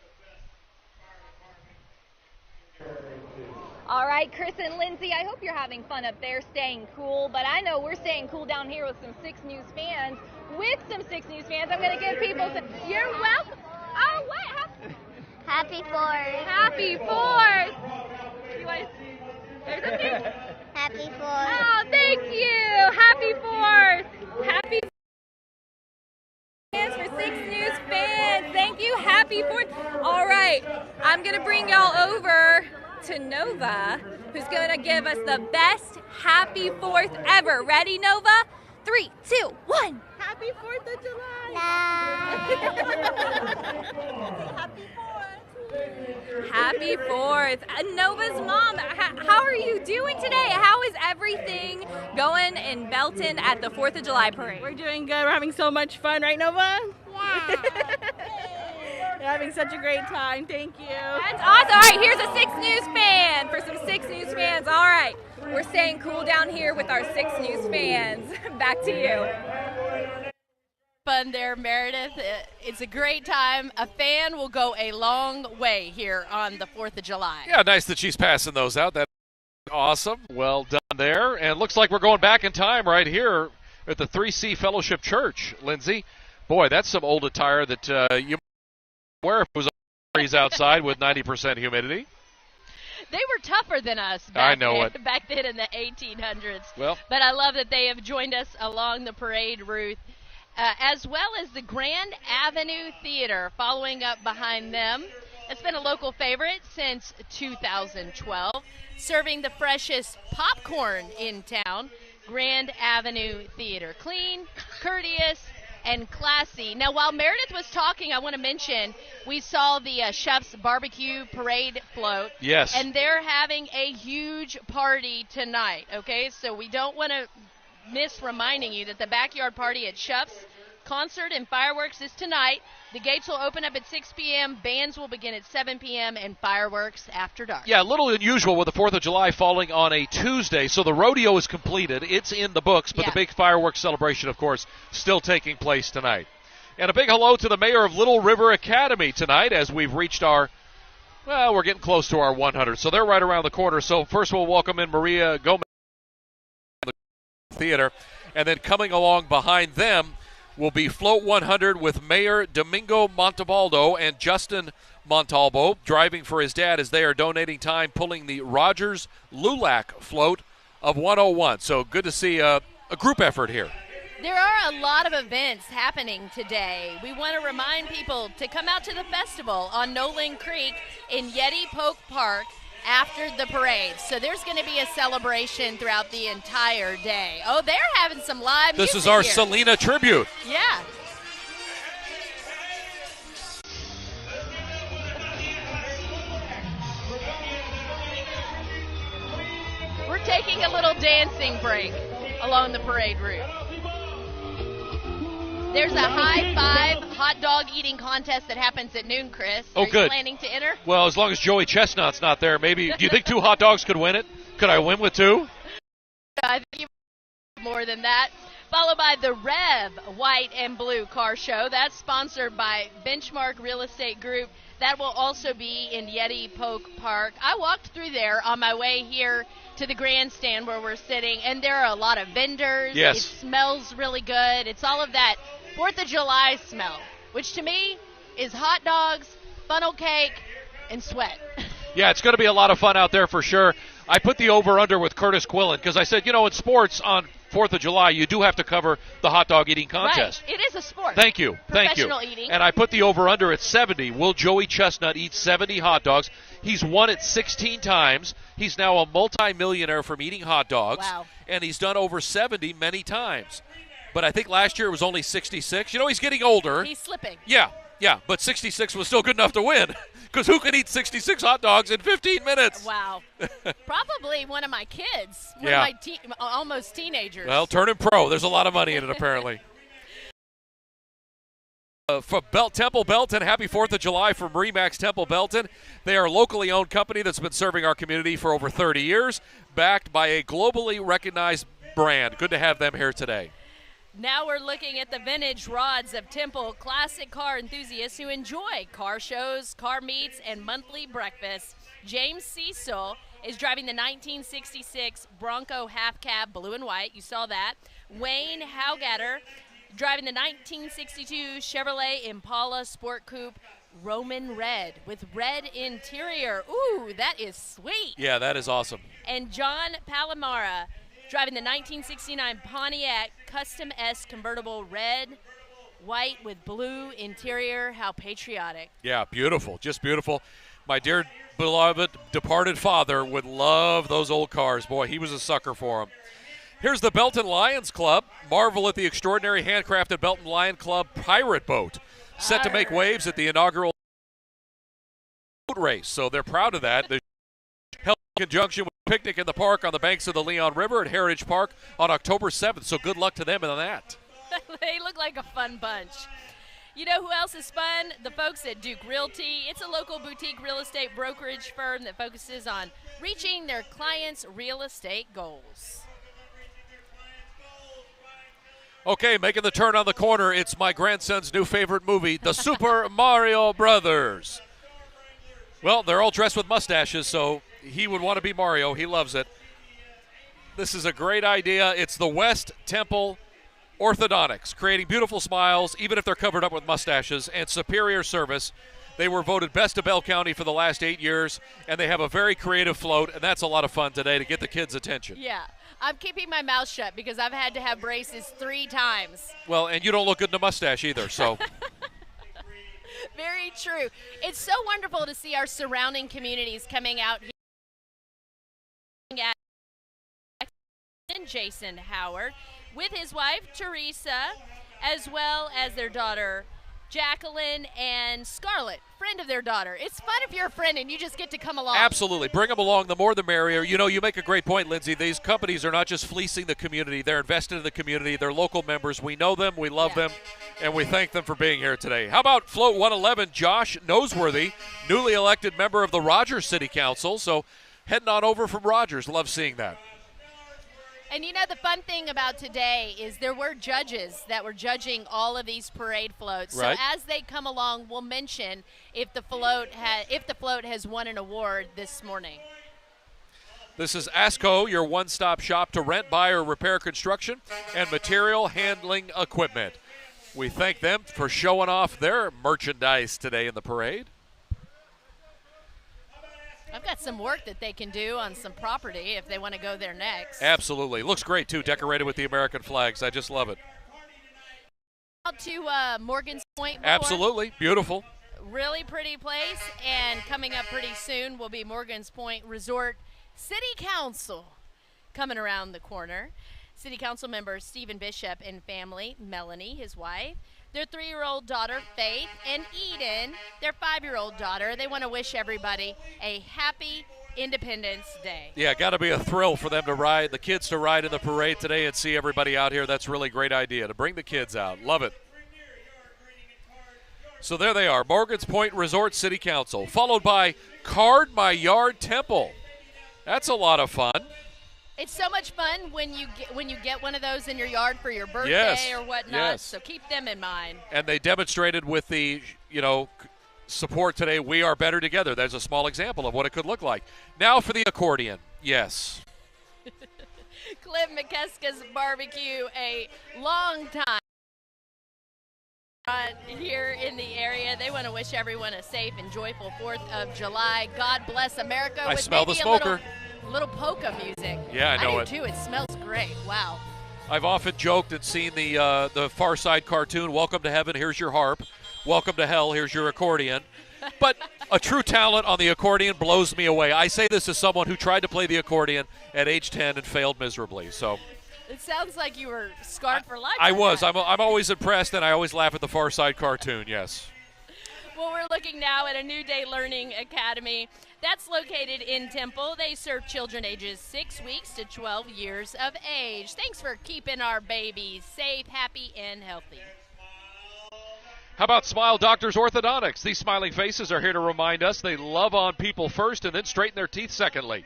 All right, Chris and Lindsay, I hope you're having fun up there staying cool, but I know we're staying cool down here with some 6 News fans. With some 6 News fans, I'm going to give people some, you're welcome. Oh, what? Happy 4th. Happy 4th. You want to say something? Happy 4th. Oh, thank you. Happy 4th. Happy fans for 6 News fans. Thank you. Happy 4th. All right, I'm going to bring y'all over to Nova, who's going to give us the best Happy 4th ever. Ready, Nova? 3, 2, 1. Happy 4th of July. Happy 4th. Happy 4th. Nova's mom, how are you doing today? How is everything going in Belton at the 4th of July parade? We're doing good. We're having so much fun, right, Nova? Yeah. We're having such a great time. Thank you. That's awesome. All right, here's a 6 News fan for some 6 News fans. All right, we're staying cool down here with our 6 News fans. Back to you. Fun there, Meredith. It's a great time. A fan will go a long way here on the 4th of July. Yeah, nice that she's passing those out. That's awesome. Well done there. And looks like we're going back in time right here at the 3C Fellowship Church, Lindsay. Boy, that's some old attire that you wear if it was a breeze outside with 90% humidity. They were tougher than us I know it. back then in the 1800s. Well, but I love that they have joined us along the parade route, as well as the Grand Avenue Theater following up behind them. It's been a local favorite since 2012, serving the freshest popcorn in town. Grand Avenue Theater. Clean, courteous, and classy. Now, while Meredith was talking, I want to mention we saw the Chef's Barbecue Parade float. Yes. And they're having a huge party tonight, okay? So we don't want to miss reminding you that the backyard party at Chef's concert and fireworks is tonight. The gates will open up at 6 p.m., bands will begin at 7 p.m., and fireworks after dark. Yeah, a little unusual with the 4th of July falling on a Tuesday, so the rodeo is completed. It's in the books, but the big fireworks celebration, of course, still taking place tonight. And a big hello to the mayor of Little River Academy tonight as we've reached our, well, we're getting close to our 100, so they're right around the corner. So first we'll welcome in Maria Gomez, the theater, and then coming along behind them will be Float 100 with Mayor Domingo Montalbaldo and Justin Montalbo driving for his dad as they are donating time pulling the Rogers Lulac float of 101. So good to see a group effort here. There are a lot of events happening today. We want to remind people to come out to the festival on Nolan Creek in Yeti Polk Park after the parade. So there's going to be a celebration throughout the entire day. Oh, they're having some live music. This is our here. Selena tribute. Yeah. We're taking a little dancing break along the parade route. There's a high five hot dog eating contest that happens at noon, Chris. Oh, Are good. you planning to enter? Well, as long as Joey Chestnut's not there, maybe. Do you think 2 hot dogs could win it? Could I win with 2? I think you more than that. Followed by the Rev White and Blue Car Show. That's sponsored by Benchmark Real Estate Group. That will also be in Yeti Polk Park. I walked through there on my way here to the grandstand where we're sitting, and there are a lot of vendors. Yes. It smells really good. It's all of that 4th of July smell, which to me is hot dogs, funnel cake, and sweat. Yeah, it's going to be a lot of fun out there for sure. I put the over-under with Curtis Quillen because I said, in sports on 4th of July, you do have to cover the hot dog eating contest. Right. It is a sport. Thank you. Professional eating. And I put the over-under at 70. Will Joey Chestnut eat 70 hot dogs? He's won it 16 times. He's now a multi-millionaire from eating hot dogs. Wow. And he's done over 70 many times. But I think last year it was only 66. He's getting older. He's slipping. Yeah, but 66 was still good enough to win. Because who can eat 66 hot dogs in 15 minutes? Wow. Probably one of my kids. One Yeah. of my almost teenagers. Well, turn him pro. There's a lot of money in it, apparently. For Temple Belton, happy 4th of July from Remax Temple Belton. They are a locally owned company that's been serving our community for over 30 years, backed by a globally recognized brand. Good to have them here today. Now we're looking at the vintage rods of Temple, classic car enthusiasts who enjoy car shows, car meets, and monthly breakfasts. James Cecil is driving the 1966 Bronco half cab blue and white. You saw that. Wayne Haugatter driving the 1962 Chevrolet Impala Sport Coupe Roman red with red interior. Ooh, that is sweet. Yeah, that is awesome. And John Palomara driving the 1969 Pontiac Custom S convertible red, white with blue interior. How patriotic. Yeah, beautiful, just beautiful. My dear beloved departed father would love those old cars. Boy, he was a sucker for them. Here's the Belton Lions Club. Marvel at the extraordinary handcrafted Belton Lion Club pirate boat. Set to make waves at the inaugural boat race. So they're proud of that. They're held in conjunction with a picnic in the park on the banks of the Leon River at Heritage Park on October 7th. So good luck to them in that. They look like a fun bunch. You know who else is fun? The folks at Duke Realty. It's a local boutique real estate brokerage firm that focuses on reaching their clients' real estate goals. Okay, making the turn on the corner, it's my grandson's new favorite movie, The Super Mario Brothers. Well, they're all dressed with mustaches, so he would want to be Mario. He loves it. This is a great idea. It's the West Temple Orthodontics, creating beautiful smiles, even if they're covered up with mustaches, and superior service. They were voted best of Bell County for the last 8 years, and they have a very creative float, and that's a lot of fun today to get the kids' attention. Yeah. I'm keeping my mouth shut because I've had to have braces 3 times. Well, and you don't look good in a mustache either, so. Very true. It's so wonderful to see our surrounding communities coming out here. And Jason Howard with his wife, Teresa, as well as their daughter, Jacqueline, and Scarlett, friend of their daughter. It's fun if you're a friend and you just get to come along. Absolutely. Bring them along. The more the merrier. You know, you make a great point, Lindsay. These companies are not just fleecing the community. They're invested in the community. They're local members. We know them. We love them. And we thank them for being here today. How about Float 111, Josh Noseworthy, newly elected member of the Rogers City Council. So heading on over from Rogers. Love seeing that. And you know, the fun thing about today is there were judges that were judging all of these parade floats. Right. So as they come along, we'll mention if the float has won an award this morning. This is ASCO, your one-stop shop to rent, buy, or repair construction and material handling equipment. We thank them for showing off their merchandise today in the parade. I've got some work that they can do on some property if they want to go there next. Absolutely. Looks great, too, decorated with the American flags. I just love it. Out to Morgan's Point. Absolutely. Beautiful. Really pretty place. And coming up pretty soon will be Morgan's Point Resort City Council coming around the corner. City Council members Stephen Bishop and family, Melanie, his wife, their 3-year-old daughter, Faith, and Eden, their 5-year-old daughter. They want to wish everybody a happy Independence Day. Yeah, got to be a thrill for them to ride, the kids to ride in the parade today and see everybody out here. That's a really great idea, to bring the kids out. Love it. So there they are, Morgan's Point Resort City Council, followed by Card My Yard Temple. That's a lot of fun. It's so much fun when you get one of those in your yard for your birthday or whatnot. Yes. So keep them in mind. And they demonstrated with the, support today, We Are Better Together. There's a small example of what it could look like. Now for the accordion. Yes. Cliff McKeska's Barbecue, a long time here in the area. They want to wish everyone a safe and joyful 4th of July. God bless America. I with smell the maybe smoker. A little polka music. Yeah, I know I it. do too. It smells great. Wow. I've often joked and seen the Far Side cartoon, Welcome to Heaven, here's your harp. Welcome to Hell, here's your accordion. But a true talent on the accordion blows me away. I say this as someone who tried to play the accordion at age 10 and failed miserably. So it sounds like you were scarred for life. I was. I'm always impressed, and I always laugh at the Far Side cartoon, yes. Well, we're looking now at a New Day Learning Academy that's located in Temple. They serve children ages 6 weeks to 12 years of age. Thanks for keeping our babies safe, happy, and healthy. How about Smile Doctors Orthodontics? These smiling faces are here to remind us they love on people first and then straighten their teeth secondly.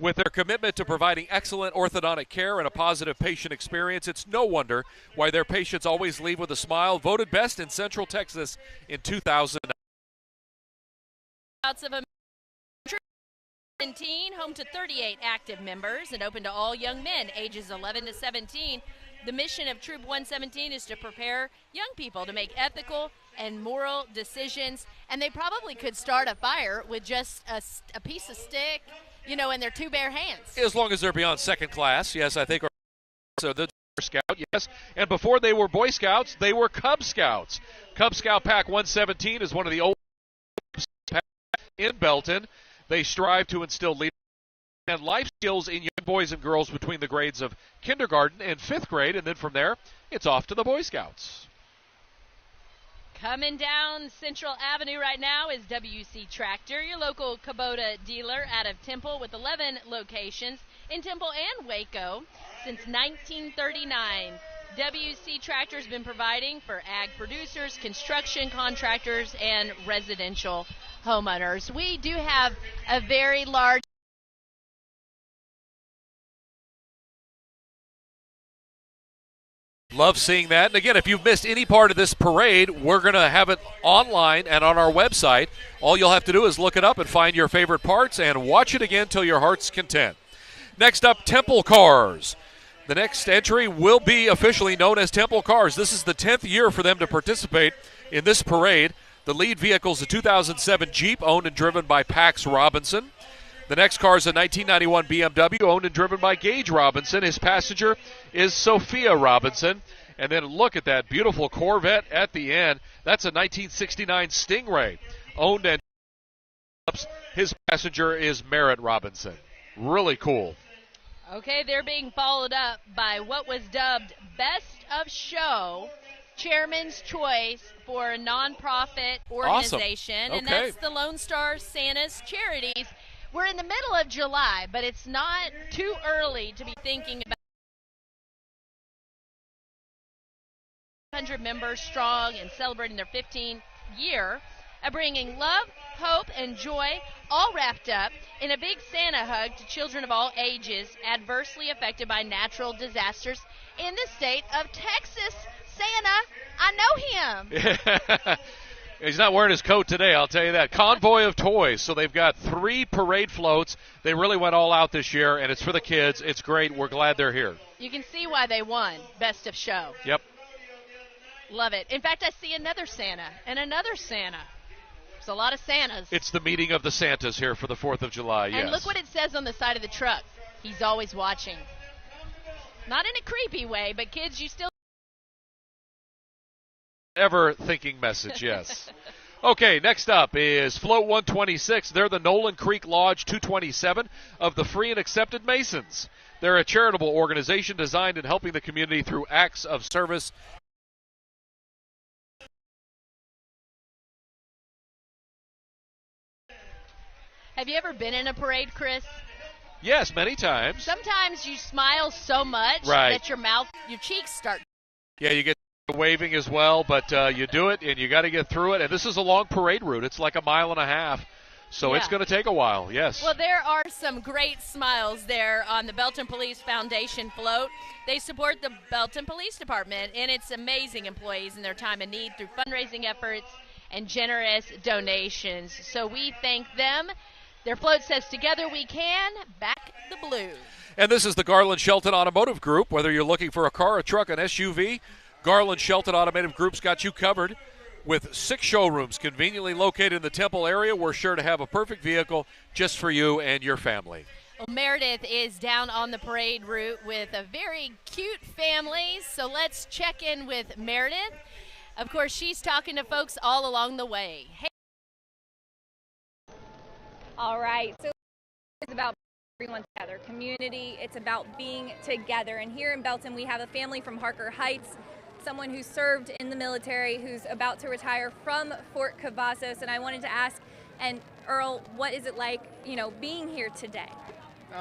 With their commitment to providing excellent orthodontic care and a positive patient experience, it's no wonder why their patients always leave with a smile. Voted best in Central Texas in 2009. Of 17, home to 38 active members and open to all young men ages 11 to 17. The mission of Troop 117 is to prepare young people to make ethical and moral decisions, and they probably could start a fire with just a piece of stick, you know, in their two bare hands. As long as they're beyond second class, yes, I think. So the Scout, yes. And before they were Boy Scouts, they were Cub Scouts. Cub Scout Pack 117 is one of the old packs in Belton. They strive to instill leadership and life skills in young boys and girls between the grades of kindergarten and 5th grade, and then from there, it's off to the Boy Scouts. Coming down Central Avenue right now is WC Tractor, your local Kubota dealer out of Temple with 11 locations in Temple and Waco since 1939. WC Tractor has been providing for ag producers, construction contractors, and residential homeowners. We do have a very large Love seeing that. And again, if you've missed any part of this parade, we're going to have it online and on our website. All you'll have to do is look it up and find your favorite parts and watch it again till your heart's content. Next up, Temple Cars. The next entry will be officially known as Temple Cars. This is the 10th year for them to participate in this parade. The lead vehicle is a 2007 Jeep owned and driven by Pax Robinson. The next car is a 1991 BMW owned and driven by Gage Robinson. His passenger is Sophia Robinson. And then look at that beautiful Corvette at the end. That's a 1969 Stingray owned and his passenger is Merritt Robinson. Really cool. Okay, they're being followed up by what was dubbed Best of Show, Chairman's Choice for a nonprofit organization. Awesome. And Okay. that's the Lone Star Santa's Charities. We're in the middle of July, but it's not too early to be thinking about 100 members strong and celebrating their 15th year of bringing love, hope, and joy all wrapped up in a big Santa hug to children of all ages adversely affected by natural disasters in the state of Texas. Santa, I know him. He's not wearing his coat today, I'll tell you that. Convoy of Toys. So they've got 3 parade floats. They really went all out this year, and it's for the kids. It's great. We're glad they're here. You can see why they won Best of Show. Yep. Love it. In fact, I see another Santa and another Santa. There's a lot of Santas. It's the meeting of the Santas here for the 4th of July, yes. And look what it says on the side of the truck. He's always watching. Not in a creepy way, but kids, you still Ever thinking message, yes. Okay, next up is Float 126. They're the Nolan Creek Lodge 227 of the Free and Accepted Masons. They're a charitable organization designed in helping the community through acts of service. Have you ever been in a parade, Chris? Yes, many times. Sometimes you smile so much that your cheeks start. Yeah, you get waving as well, but you do it, and you got to get through it. And this is a long parade route. It's like 1.5 miles, so it's going to take a while, yes. Well, there are some great smiles there on the Belton Police Foundation float. They support the Belton Police Department and its amazing employees in their time of need through fundraising efforts and generous donations. So we thank them. Their float says, "Together we can, back the blue." And this is the Garland Shelton Automotive Group. Whether you're looking for a car, a truck, an SUV, Garland Shelton Automotive Group's got you covered. With 6 showrooms conveniently located in the Temple area, we're sure to have a perfect vehicle just for you and your family. Well, Meredith is down on the parade route with a very cute family, so let's check in with Meredith. Of course, she's talking to folks all along the way. Hey. All right, so it's about everyone together, community, it's about being together. And here in Belton, we have a family from Harker Heights, someone who served in the military, who's about to retire from Fort Cavazos. And I wanted to ask, and Earl, what is it like, being here today?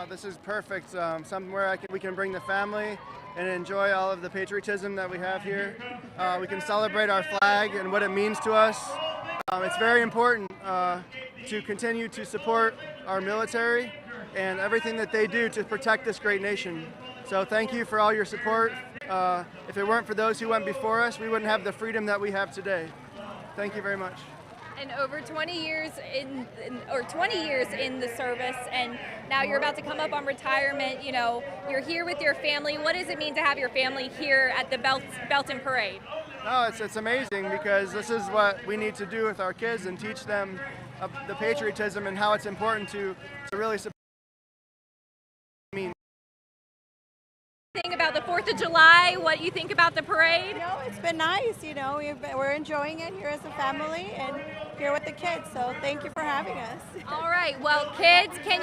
This is perfect. Somewhere we can bring the family and enjoy all of the patriotism that we have here. We can celebrate our flag and what it means to us. It's very important to continue to support our military and everything that they do to protect this great nation. So thank you for all your support. If it weren't for those who went before us, we wouldn't have the freedom that we have today. Thank you very much. And over 20 years in the service, and now you're about to come up on retirement. You know, you're here with your family. What does it mean to have your family here at the Belton Parade? No, it's amazing because this is what we need to do with our kids and teach them the patriotism and how it's important to really support. Think about the 4th of July, what you think about the parade? It's been nice, we're enjoying it here as a family and here with the kids, so thank you for having us. All right, well, kids, can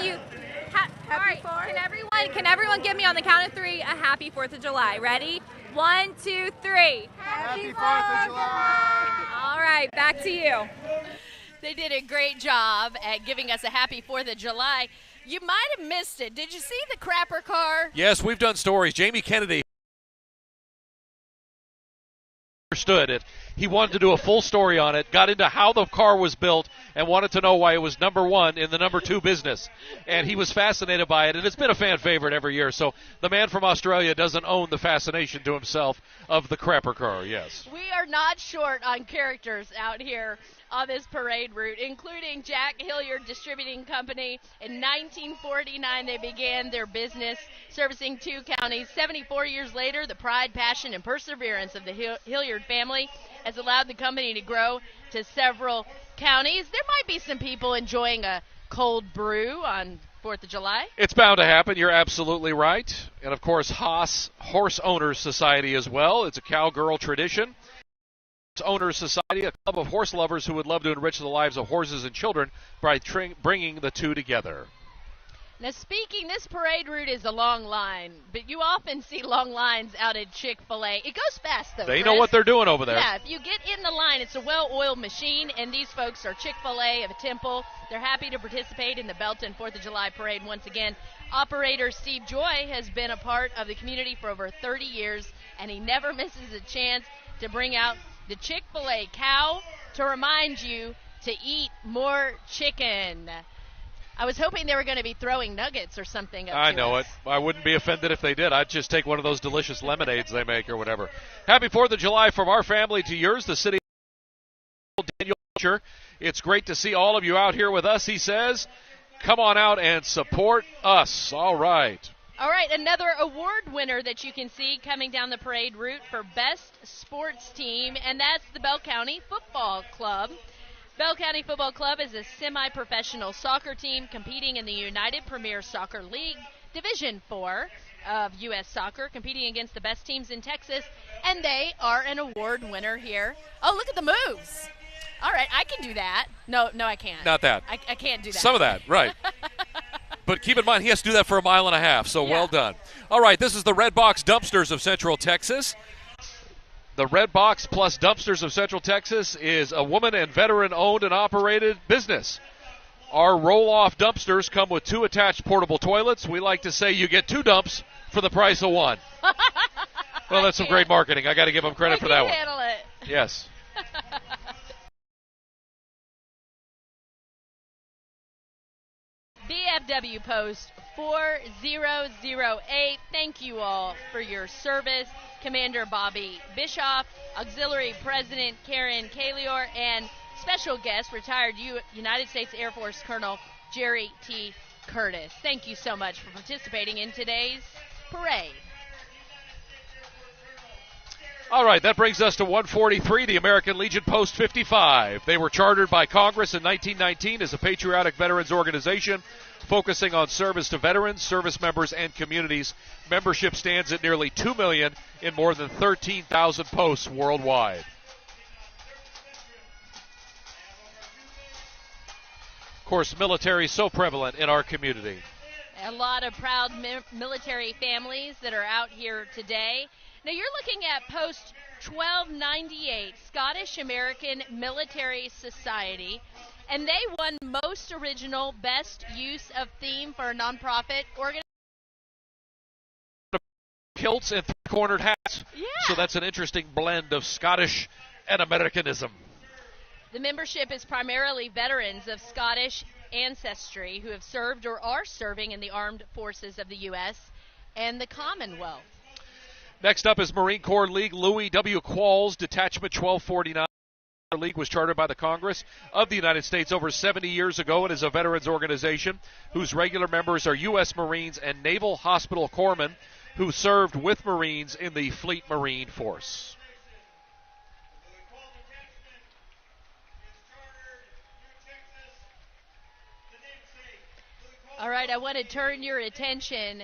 everyone give me on the count of 3 a happy 4th of July? Ready? 1, 2, 3. Happy 4th of July! All right, back to you. They did a great job at giving us a happy 4th of July. You might have missed it. Did you see the crapper car? Yes, we've done stories. Jamie Kennedy understood it. He wanted to do a full story on it, got into how the car was built, and wanted to know why it was number 1 in the number 2 business. And he was fascinated by it, and it's been a fan favorite every year. So the man from Australia doesn't own the fascination to himself of the crapper car, yes. We are not short on characters out here on this parade route, including Jack Hilliard Distributing Company. In 1949, they began their business servicing 2 counties. 74 years later, the pride, passion, and perseverance of the Hilliard family has allowed the company to grow to several counties. There might be some people enjoying a cold brew on 4th of July. It's bound to happen. You're absolutely right. And, of course, Haas Horse Owners Society as well. It's a cowgirl tradition. Owners Society, a club of horse lovers who would love to enrich the lives of horses and children by bringing the two together. Now, this parade route is a long line, but you often see long lines out at Chick-fil-A. It goes fast, though. They Chris. know what they're doing over there. Yeah, if you get in the line, it's a well-oiled machine, and these folks are Chick-fil-A of Temple. They're happy to participate in the Belton 4th of July parade once again. Operator Steve Joy has been a part of the community for over 30 years, and he never misses a chance to bring out the Chick-fil-A cow to remind you to eat more chicken. I was hoping they were going to be throwing nuggets or something. I know it. I wouldn't be offended if they did. I'd just take one of those delicious lemonades they make or whatever. Happy 4th of July from our family to yours, the city of Daniel. It's great to see all of you out here with us, he says. Come on out and support us. All right. All right, another award winner that you can see coming down the parade route for Best Sports Team, and that's the Bell County Football Club. Bell County Football Club is a semi-professional soccer team competing in the United Premier Soccer League Division 4 of U.S. Soccer, competing against the best teams in Texas, and they are an award winner here. Oh, look at the moves. All right, I can do that. No, I can't. Not that. I can't do that. Some of that, right. But keep in mind, he has to do that for 1.5 miles, so well done. All right, this is the Red Box Dumpsters of Central Texas. The Red Box Plus Dumpsters of Central Texas is a woman and veteran-owned and operated business. Our roll-off dumpsters come with 2 attached portable toilets. We like to say you get 2 dumps for the price of 1. Well, that's some great marketing. I got to give them credit for that one. Handle it. Yes. BFW Post 4008. Thank you all for your service. Commander Bobby Bischoff, Auxiliary President Karen Kalior, and special guest, retired United States Air Force Colonel Jerry T. Curtis. Thank you so much for participating in today's parade. All right, that brings us to 143, the American Legion Post 55. They were chartered by Congress in 1919 as a patriotic veterans organization focusing on service to veterans, service members, and communities. Membership stands at nearly 2 million in more than 13,000 posts worldwide. Of course, military is so prevalent in our community. A lot of proud military families that are out here today. Now you're looking at Post 1298, Scottish American Military Society, and they won most original, best use of theme for a nonprofit organization. Kilts and three-cornered hats. Yeah. So that's an interesting blend of Scottish and Americanism. The membership is primarily veterans of Scottish ancestry who have served or are serving in the armed forces of the U.S. and the Commonwealth. Next up is Marine Corps League. Louis W. Qualls, Detachment 1249. The league was chartered by the Congress of the United States over 70 years ago and is a veterans organization whose regular members are U.S. Marines and Naval Hospital Corpsmen who served with Marines in the Fleet Marine Force. All right, I want to turn your attention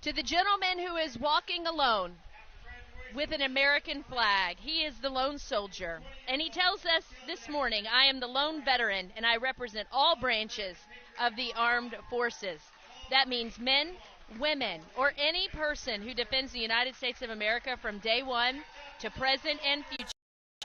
to the gentleman who is walking alone with an American flag. He is the lone soldier, and he tells us this morning, I am the lone veteran, and I represent all branches of the armed forces. That means men, women, or any person who defends the United States of America from day one to present and future.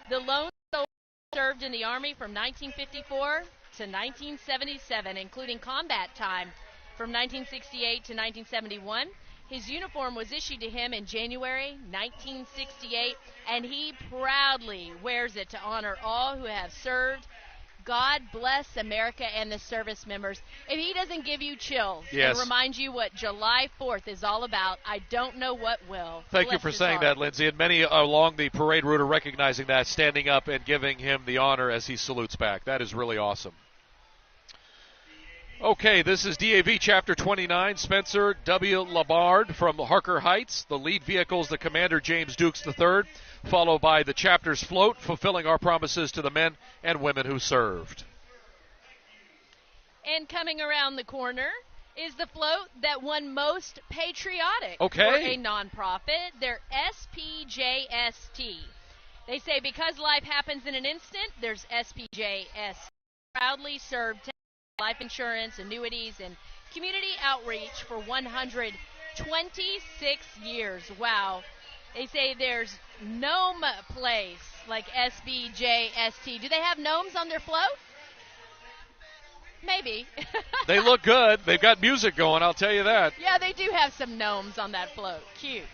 The lone soldier served in the Army from 1954 to 1977, including combat time from 1968 to 1971. His uniform was issued to him in January 1968, and he proudly wears it to honor all who have served. God bless America and the service members. If he doesn't give you chills and remind you what July 4th is all about, I don't know what will. Thank you for saying that, Lindsay. And many along the parade route are recognizing that, standing up and giving him the honor as he salutes back. That is really awesome. Okay, this is DAV Chapter 29, Spencer W. Labard from Harker Heights. The lead vehicle is the Commander James Dukes III, followed by the chapter's float, fulfilling our promises to the men and women who served. And coming around the corner is the float that won most patriotic for a nonprofit, their SPJST. They say because life happens in an instant, there's SPJST. Proudly served life insurance, annuities, and community outreach for 126 years. Wow. They say there's gnome place like SBJST. Do they have gnomes on their float? Maybe. They look good. They've got music going, I'll tell you that. Yeah, they do have some gnomes on that float. Cute.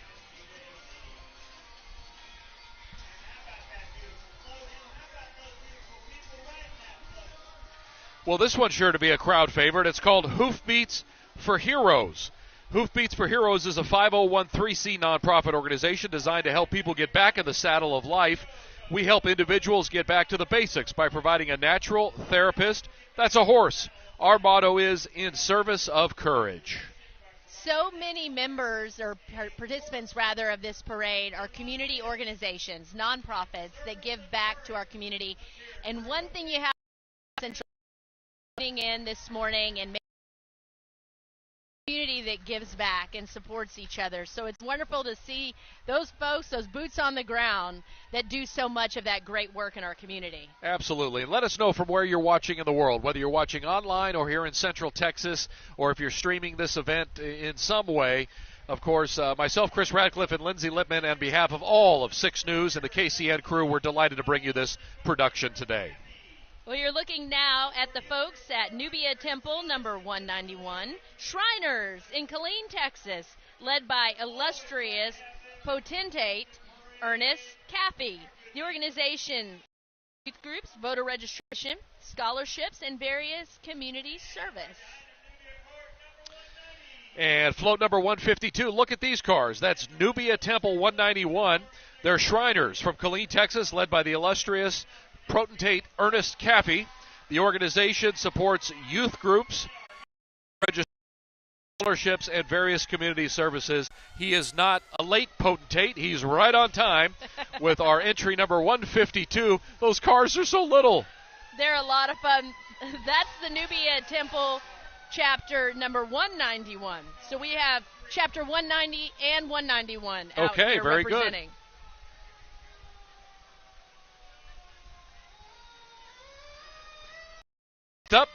Well, this one's sure to be a crowd favorite. It's called Hoofbeats for Heroes. Hoofbeats for Heroes is a 501(c) nonprofit organization designed to help people get back in the saddle of life. We help individuals get back to the basics by providing a natural therapist. That's a horse. Our motto is in service of courage. So many members, or participants rather, of this parade are community organizations, nonprofits that give back to our community. And one thing you have to in this morning and make a community that gives back and supports each other. So it's wonderful to see those folks, those boots on the ground that do so much of that great work in our community. Absolutely. And let us know from where you're watching in the world, whether you're watching online or here in Central Texas, or if you're streaming this event in some way. Of course, myself, Chris Radcliffe, and Lindsay Lippman, on behalf of all of 6 News and the KCN crew, we're delighted to bring you this production today. Well, you're looking now at the folks at Nubia Temple, number 191, Shriners in Killeen, Texas, led by illustrious potentate Ernest Caffey. The organization, youth groups, voter registration, scholarships, and various community service. And float number 152, look at these cars. That's Nubia Temple 191. They're Shriners from Killeen, Texas, led by the illustrious potentate Ernest Caffey. The organization supports youth groups, scholarships, and various community services. He is not a late potentate. He's right on time with our entry number 152. Those cars are so little. They're a lot of fun. That's the Nubia Temple chapter number 191. So we have chapter 190 and 191 out here very representing. Good. Up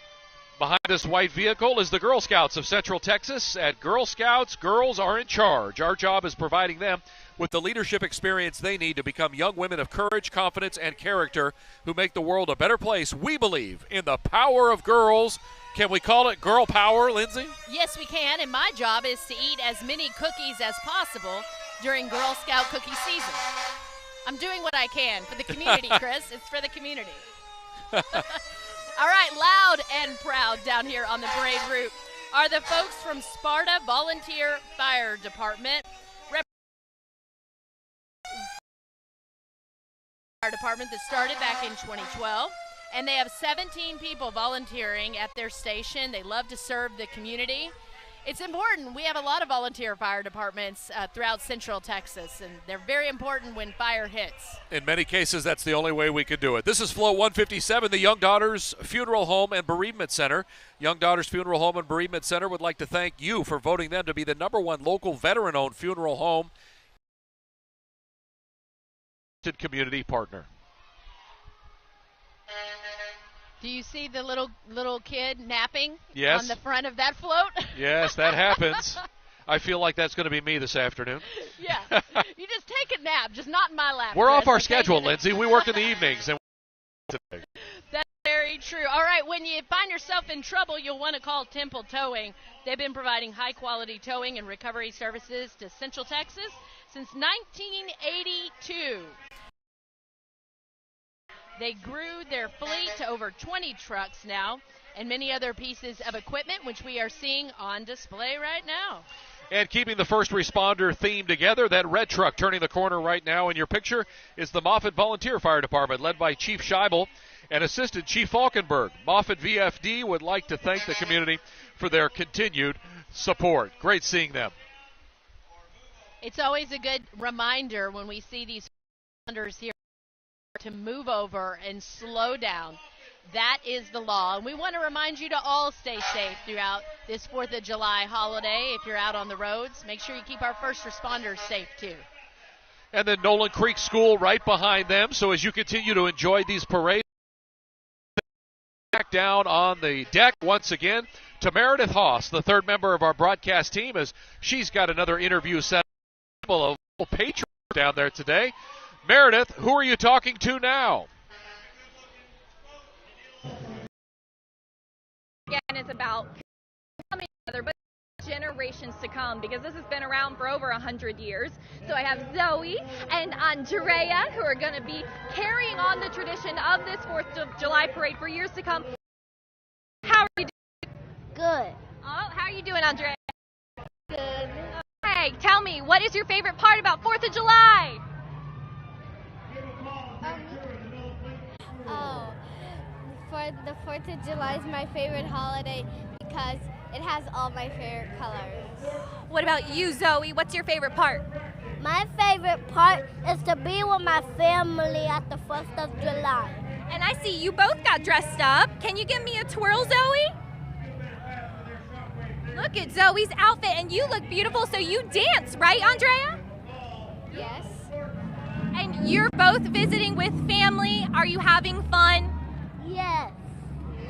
Behind this white vehicle is the Girl Scouts of Central Texas. At Girl Scouts, girls are in charge. Our job is providing them with the leadership experience they need to become young women of courage, confidence, and character who make the world a better place. We believe in the power of girls. Can we call it girl power, Lindsay? Yes, we can, and my job is to eat as many cookies as possible during Girl Scout cookie season. I'm doing what I can for the community, Chris. It's for the community. All right, loud and proud down here on the parade route are the folks from Sparta Volunteer Fire Department. Fire Department that started back in 2012, and they have 17 people volunteering at their station. They love to serve the community. It's important. We have a lot of volunteer fire departments throughout Central Texas, and they're very important when fire hits. In many cases, that's the only way we could do it. This is Float 157, the Young Daughters Funeral Home and Bereavement Center. Young Daughters Funeral Home and Bereavement Center would like to thank you for voting them to be the #1 local veteran-owned funeral home community partner. Do you see the little kid napping Yes. on the front of that float? Yes, that happens. I feel like that's going to be me this afternoon. Yeah. You just take a nap, just not in my lap. We're off Chris, our okay? schedule, Lindsay. We work in the evenings. And That's very true. All right, when you find yourself in trouble, you'll want to call Temple Towing. They've been providing high-quality towing and recovery services to Central Texas since 1982. They grew their fleet to over 20 trucks now and many other pieces of equipment, which we are seeing on display right now. And keeping the first responder theme together, that red truck turning the corner right now in your picture is the Moffett Volunteer Fire Department, led by Chief Scheibel and Assistant Chief Falkenberg. Moffett VFD would like to thank the community for their continued support. Great seeing them. It's always a good reminder when we see these responders here to move over and slow down. That is the law. And we want to remind you to all stay safe throughout this 4th of July holiday. If you're out on the roads, make sure you keep our first responders safe too. And then Nolan Creek School right behind them. So as you continue to enjoy these parades, back down on the deck once again to Meredith Haas, the third member of our broadcast team, as she's got another interview set up. A little Patriot down there today. Meredith, who are you talking to now? Again, it's about coming together, but generations to come, because this has been around for over 100 years. So I have Zoe and Andrea, who are going to be carrying on the tradition of this 4th of July parade for years to come. How are you doing? Good. Oh, how are you doing, Andrea? Good. Hey, tell me, what is your favorite part about 4th of July? For the 4th of July is my favorite holiday because it has all my favorite colors. What about you, Zoe? What's your favorite part? My favorite part is to be with my family at the 4th of July. And I see you both got dressed up. Can you give me a twirl, Zoe? Look at Zoe's outfit, and you look beautiful, so you dance, right, Andrea? Yes. And you're both visiting with family. Are you having fun? Yes.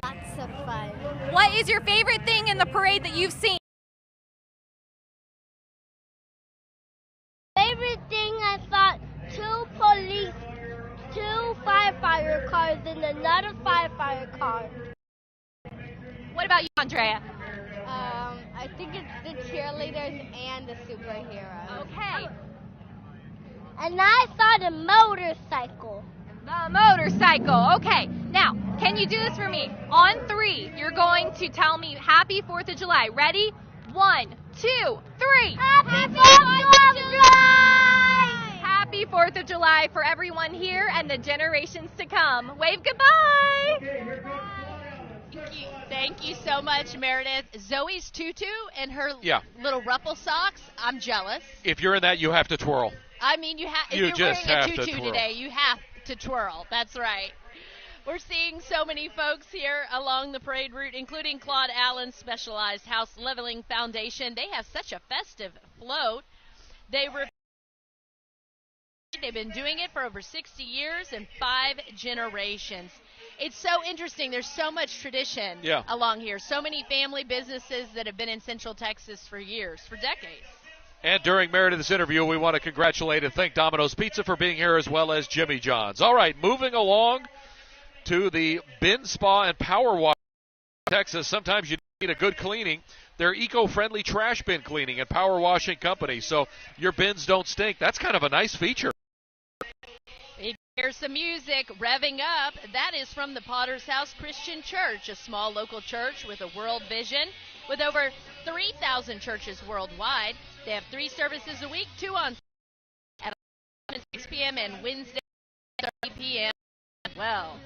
Lots of fun. What is your favorite thing in the parade that you've seen? Favorite thing, I thought two firefighter cars and another firefighter car. What about you, Andrea? I think it's the cheerleaders and the superheroes. Okay. And I saw the motorcycle. The motorcycle. Okay. Now, can you do this for me? On 3, you're going to tell me Happy 4th of July. Ready? 1, 2, 3. Happy 4th of July! Happy 4th of July for everyone here and the generations to come. Wave goodbye. Thank you so much, Meredith. Zoe's tutu and her little ruffle socks, I'm jealous. If you're in that, you have to twirl. I mean, if You you're just wearing have a to tutu twirl. today, you have to twirl. That's right. We're seeing so many folks here along the parade route, including Claude Allen's Specialized House Leveling Foundation. They have such a festive float. They've been doing it for over 60 years and 5 generations. It's so interesting. There's so much tradition along here. So many family businesses that have been in Central Texas for years, for decades. And during Meredith's interview, we want to congratulate and thank Domino's Pizza for being here, as well as Jimmy John's. All right, moving along to the Bin Spa and Power Wash in Texas. Sometimes you need a good cleaning. They're eco-friendly trash bin cleaning and power washing company, so your bins don't stink. That's kind of a nice feature. Here's some music revving up. That is from the Potter's House Christian Church, a small local church with a world vision. With over 3,000 churches worldwide, they have 3 services a week, 2 on at 6 p.m. and Wednesday at 30 p.m. as well.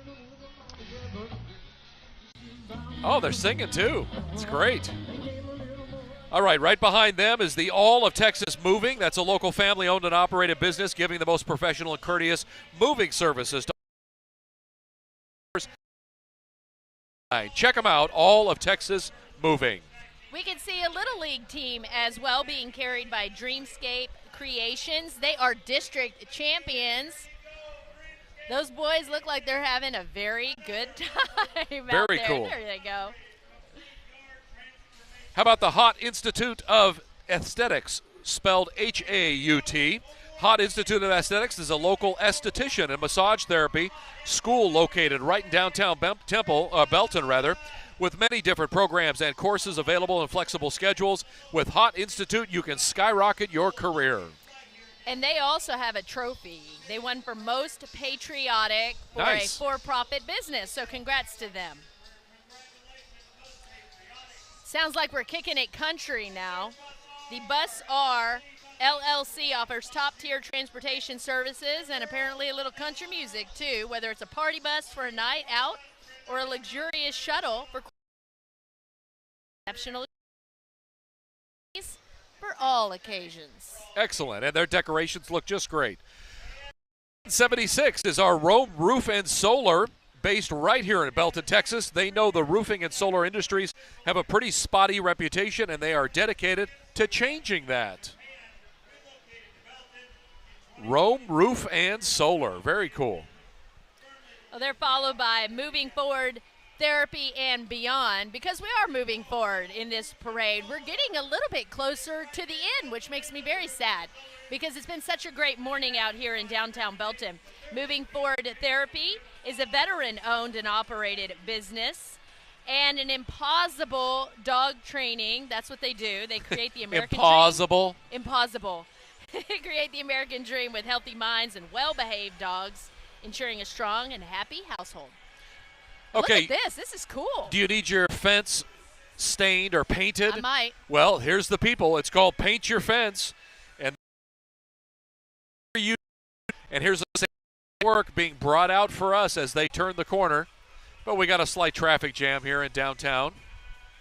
Oh, they're singing too. It's great. All right behind them is the All of Texas Moving. That's a local family-owned and operated business giving the most professional and courteous moving services to check them out, All of Texas Moving. We can see a Little League team as well being carried by Dreamscape Creations. They are district champions. Those boys look like they're having a very good time out there. Very cool. There they go. How about the Hot Institute of Aesthetics, spelled H-A-U-T? Hot Institute of Aesthetics is a local esthetician and massage therapy school located right in downtown Belton, with many different programs and courses available in flexible schedules. With Hot Institute, you can skyrocket your career. And they also have a trophy. They won for most patriotic for a for-profit business, so congrats to them. Sounds like we're kicking it country now. The Bus R LLC offers top-tier transportation services and apparently a little country music, too, whether it's a party bus for a night out or a luxurious shuttle for exceptional for all occasions. Excellent, and their decorations look just great. 76 is our Rome Roof and Solar, based right here in Belton, Texas. They know the roofing and solar industries have a pretty spotty reputation, and they are dedicated to changing that. Rome Roof and Solar, very cool. Well, they're followed by Moving Forward Therapy and Beyond. Because we are moving forward in this parade, we're getting a little bit closer to the end, which makes me very sad because it's been such a great morning out here in downtown Belton. Moving Forward Therapy is a veteran-owned and operated business, and an impossible dog training. That's what they do. They create the American Impossible? Dream. Impossible. Create the American dream with healthy minds and well-behaved dogs, ensuring a strong and happy household. Okay. Look at this. This is cool. Do you need your fence stained or painted? I might. Well, here's the people. It's called Paint Your Fence. And here's the work being brought out for us as they turn the corner. But we got a slight traffic jam here in downtown.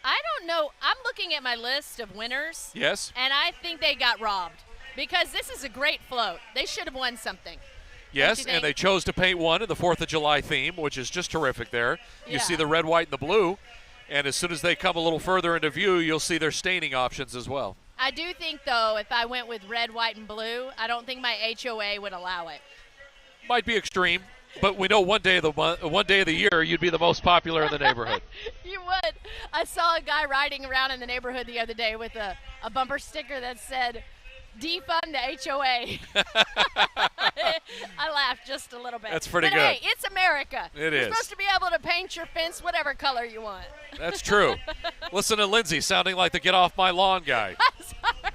I don't know. I'm looking at my list of winners. Yes. And I think they got robbed because this is a great float. They should have won something. Yes, and they chose to paint one in the 4th of July theme, which is just terrific there. You see the red, white, and the blue. And as soon as they come a little further into view, you'll see their staining options as well. I do think, though, if I went with red, white, and blue, I don't think my HOA would allow it. Might be extreme, but we know one day of the year you'd be the most popular in the neighborhood. You would. I saw a guy riding around in the neighborhood the other day with a bumper sticker that said, "Defund the HOA." I laughed just a little bit. That's pretty good. Hey, it's America. It You're is. supposed to be able to paint your fence whatever color you want. That's true. Listen to Lindsay sounding like the get off my lawn guy. I'm sorry.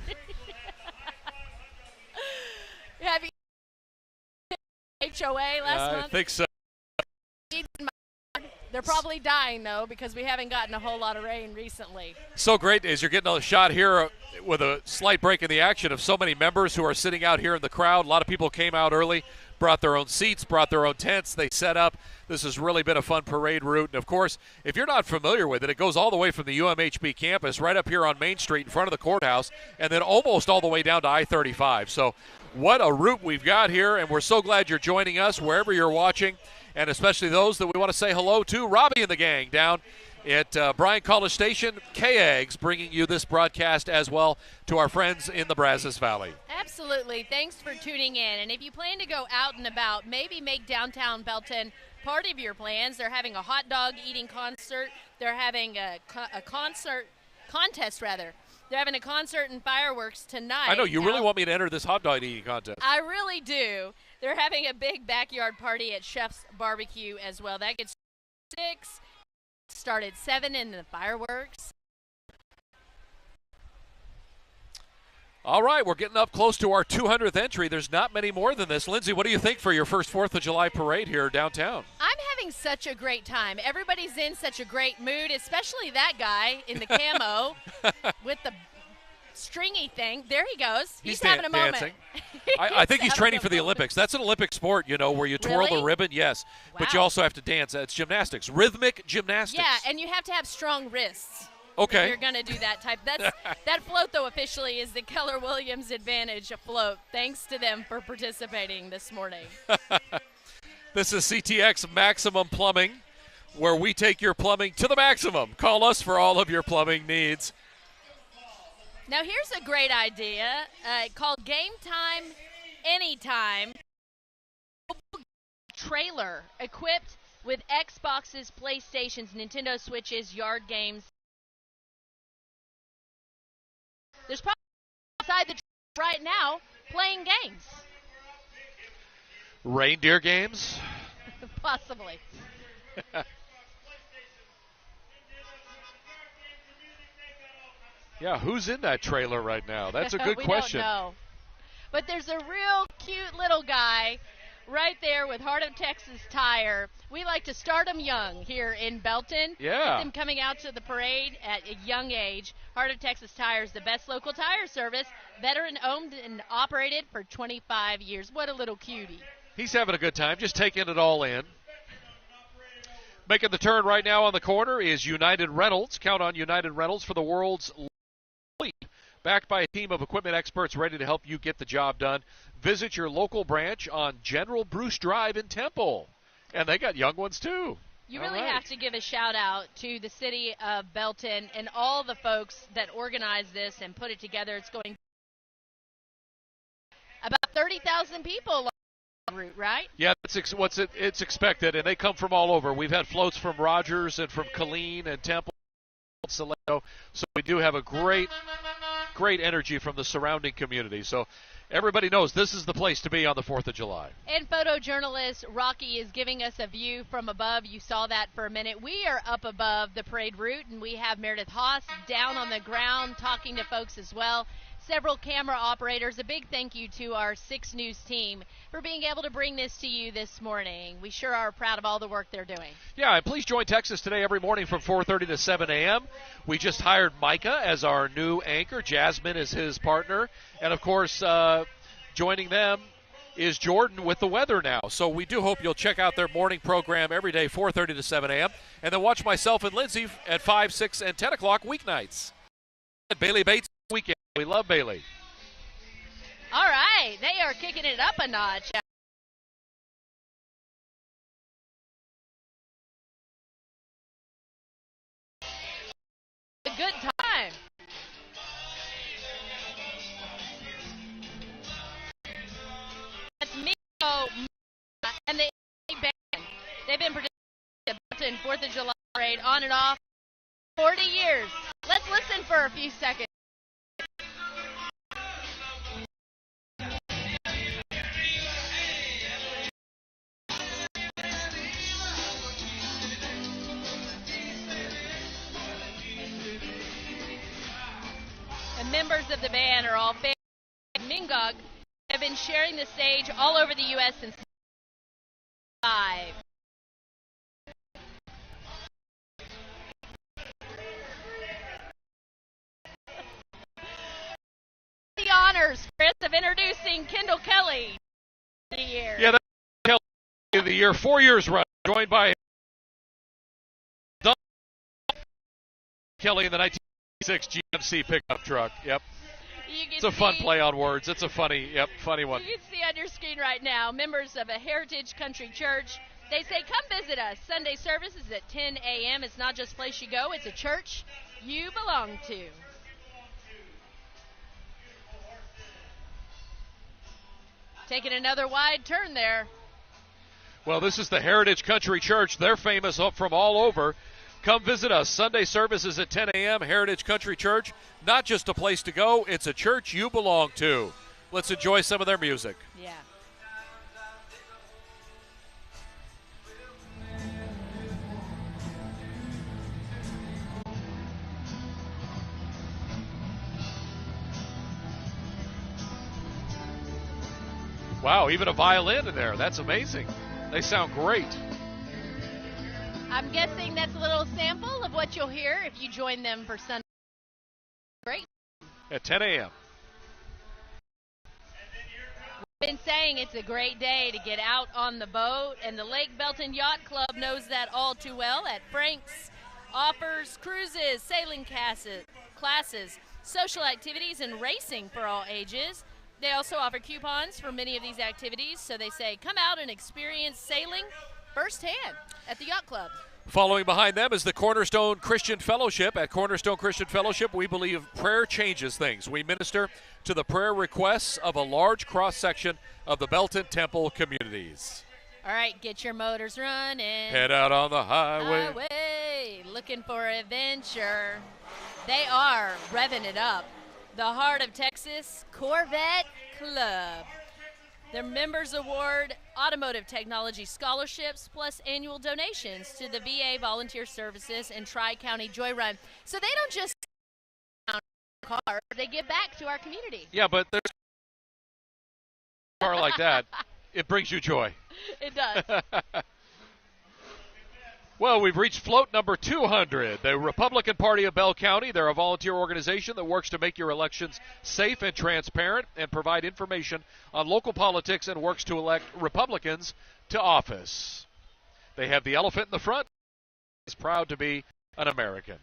Have you HOA last month? I think so. They're probably dying, though, because we haven't gotten a whole lot of rain recently. So great as you're getting a shot here with a slight break in the action of so many members who are sitting out here in the crowd. A lot of people came out early, brought their own seats, brought their own tents. They set up. This has really been a fun parade route. And, of course, if you're not familiar with it, it goes all the way from the UMHB campus right up here on Main Street in front of the courthouse and then almost all the way down to I-35. So what a route we've got here, and we're so glad you're joining us wherever you're watching, and especially those that we want to say hello to. Robbie and the gang down at Bryan College Station. K-Eggs bringing you this broadcast as well to our friends in the Brazos Valley. Absolutely. Thanks for tuning in. And if you plan to go out and about, maybe make downtown Belton part of your plans. They're having a hot dog eating concert. They're having a contest rather. They're having a concert and fireworks tonight. I know, you really want me to enter this hot dog eating contest. I really do. They're having a big backyard party at Chef's Barbecue as well. That gets 6, start at 7 in the fireworks. All right, we're getting up close to our 200th entry. There's not many more than this. Lindsay, what do you think for your first 4th of July parade here downtown? I'm having such a great time. Everybody's in such a great mood, especially that guy in the camo with the stringy thing. There he goes. He's having a moment. Dancing. I think he's training for the Olympics. That's an Olympic sport, you know, where you twirl the ribbon. Yes, wow. But you also have to dance. It's gymnastics, rhythmic gymnastics. Yeah, and you have to have strong wrists. Okay. If you're going to do that type. That float, though, officially is the Keller Williams Advantage afloat. Thanks to them for participating this morning. This is CTX Maximum Plumbing, where we take your plumbing to the maximum. Call us for all of your plumbing needs. Now, here's a great idea called Game Time Anytime. Trailer equipped with Xboxes, PlayStations, Nintendo Switches, yard games. There's probably outside the right now playing games. Reindeer games? Possibly. Yeah, who's in that trailer right now? That's a good question. We don't know. But there's a real cute little guy right there with Heart of Texas Tire. We like to start them young here in Belton. Yeah. Get them coming out to the parade at a young age. Heart of Texas Tire is the best local tire service, veteran-owned and operated for 25 years. What a little cutie. He's having a good time, just taking it all in. Making the turn right now on the corner is United Rentals. Count on United Rentals for the world's fleet. Backed by a team of equipment experts ready to help you get the job done. Visit your local branch on General Bruce Drive in Temple. And they got young ones, too. You really have to give a shout-out to the city of Belton and all the folks that organized this and put it together. It's going about 30,000 people along the route, right? Yeah, it's expected, and they come from all over. We've had floats from Rogers and from Killeen and Temple, so we do have a great energy from the surrounding community. So everybody knows this is the place to be on the 4th of July. And photojournalist Rocky is giving us a view from above. You saw that for a minute. We are up above the parade route, and we have Meredith Haas down on the ground talking to folks as well. Several camera operators. A big thank you to our 6 News team for being able to bring this to you this morning. We sure are proud of all the work they're doing. Yeah, and please join Texas Today every morning from 4:30 to 7 a.m. We just hired Micah as our new anchor. Jasmine is his partner. And, of course, joining them is Jordan with the weather now. So we do hope you'll check out their morning program every day, 4:30 to 7 a.m. And then watch myself and Lindsay at 5, 6, and 10 o'clock weeknights. At Bailey Bates weekend. We love Bailey. All right. They are kicking it up a notch. A good time. That's Miko and the band. They've been producing the Belton 4th of July parade on and off 40 years. Let's listen for a few seconds. The members of the band are all fans of Mingog, have been sharing the stage all over the U.S. since 5. The honors, Chris, of introducing Kendall Kelly the year. Yeah, that's Kelly of the year, 4 years running, joined by Kelly in the 1996 GMC pickup truck. Yep. It's a fun play on words. It's a funny one. You can see on your screen right now, members of a Heritage Country Church. They say, come visit us. Sunday service is at 10 a.m. It's not just a place you go. It's a church you belong to. Taking another wide turn there. Well, this is the Heritage Country Church. They're famous up from all over. Come visit us. Sunday services at 10 a.m. Heritage Country Church. Not just a place to go, it's a church you belong to. Let's enjoy some of their music. Yeah. Wow, even a violin in there. That's amazing. They sound great. I'm guessing that's a little sample of what you'll hear if you join them for Sunday. Great. At 10 a.m. We've been saying it's a great day to get out on the boat, and the Lake Belton Yacht Club knows that all too well. At Frank's offers cruises, sailing classes, social activities, and racing for all ages. They also offer coupons for many of these activities, so they say come out and experience sailing firsthand at the Yacht Club. Following behind them is the Cornerstone Christian Fellowship. At Cornerstone Christian Fellowship, we believe prayer changes things. We minister to the prayer requests of a large cross-section of the Belton Temple communities. All right, get your motors running. Head out on the highway. Looking for adventure. They are revving it up. The Heart of Texas Corvette Club. Their members award automotive technology scholarships plus annual donations to the VA Volunteer Services and Tri-County Joyrun. So they don't just car, they give back to our community. Yeah, but there's a car like that, it brings you joy. It does. Well, we've reached float number 200. The Republican Party of Bell County, they're a volunteer organization that works to make your elections safe and transparent and provide information on local politics and works to elect Republicans to office. They have the elephant in the front. Is proud to be an American.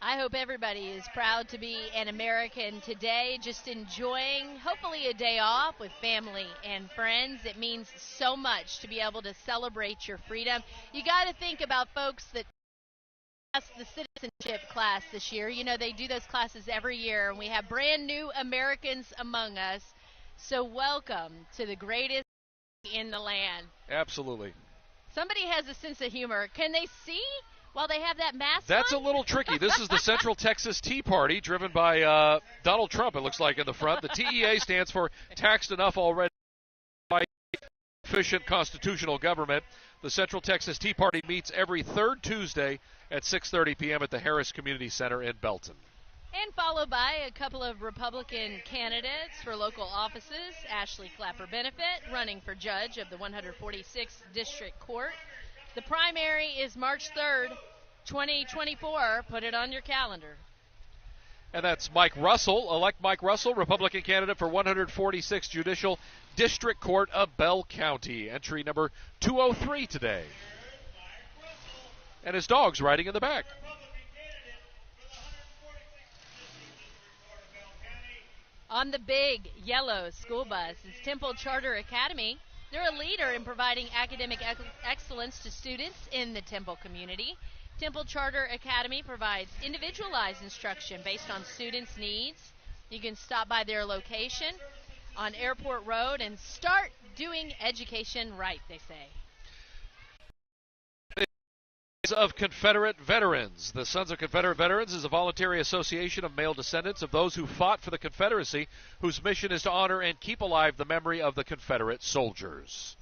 I hope everybody is proud to be an American today, just enjoying hopefully a day off with family and friends. It means so much to be able to celebrate your freedom. You got to think about folks that passed the citizenship class this year. You know, they do those classes every year, and we have brand new Americans among us. So welcome to the greatest in the land. Absolutely. Somebody has a sense of humor. Can they see while they have that mask That's on? a little tricky. This is the Central Texas Tea Party, driven by Donald Trump, it looks like, in the front. The TEA stands for Taxed Enough Already by Efficient Constitutional Government. The Central Texas Tea Party meets every third Tuesday at 6:30 p.m. at the Harris Community Center in Belton. And followed by a couple of Republican candidates for local offices. Ashley Clapper Benefit, running for judge of the 146th District Court. The primary is March 3rd, 2024. Put it on your calendar. And that's Mike Russell, elect Mike Russell, Republican candidate for 146th Judicial District Court of Bell County. Entry number 203 today. And his dog's riding in the back. On the big yellow school bus is Temple Charter Academy. They're a leader in providing academic excellence to students in the Temple community. Temple Charter Academy provides individualized instruction based on students' needs. You can stop by their location on Airport Road and start doing education right, they say. Of Confederate Veterans. The Sons of Confederate Veterans is a voluntary association of male descendants of those who fought for the Confederacy, whose mission is to honor and keep alive the memory of the Confederate soldiers.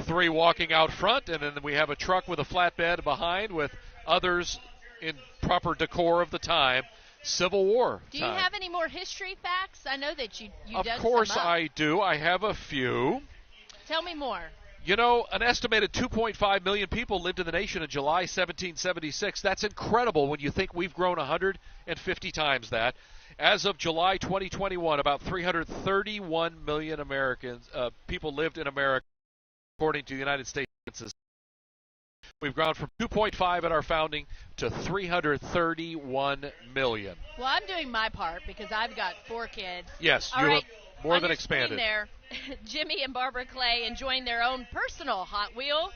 3 walking out front, and then we have a truck with a flatbed behind with others in proper decor of the time. Civil War Do you time. have any more history facts? I know that you Of dug course some up. I do. I have a few. Tell me more. You know, an estimated 2.5 million people lived in the nation in July 1776. That's incredible when you think we've grown 150 times that. As of July 2021, about 331 million people lived in America, according to the United States Census. We've grown from 2.5 at our founding to 331 million. Well, I'm doing my part because I've got 4 kids. Yes, All you right. have more On than your expanded. screen there, Jimmy and Barbara Clay enjoying their own personal Hot Wheel,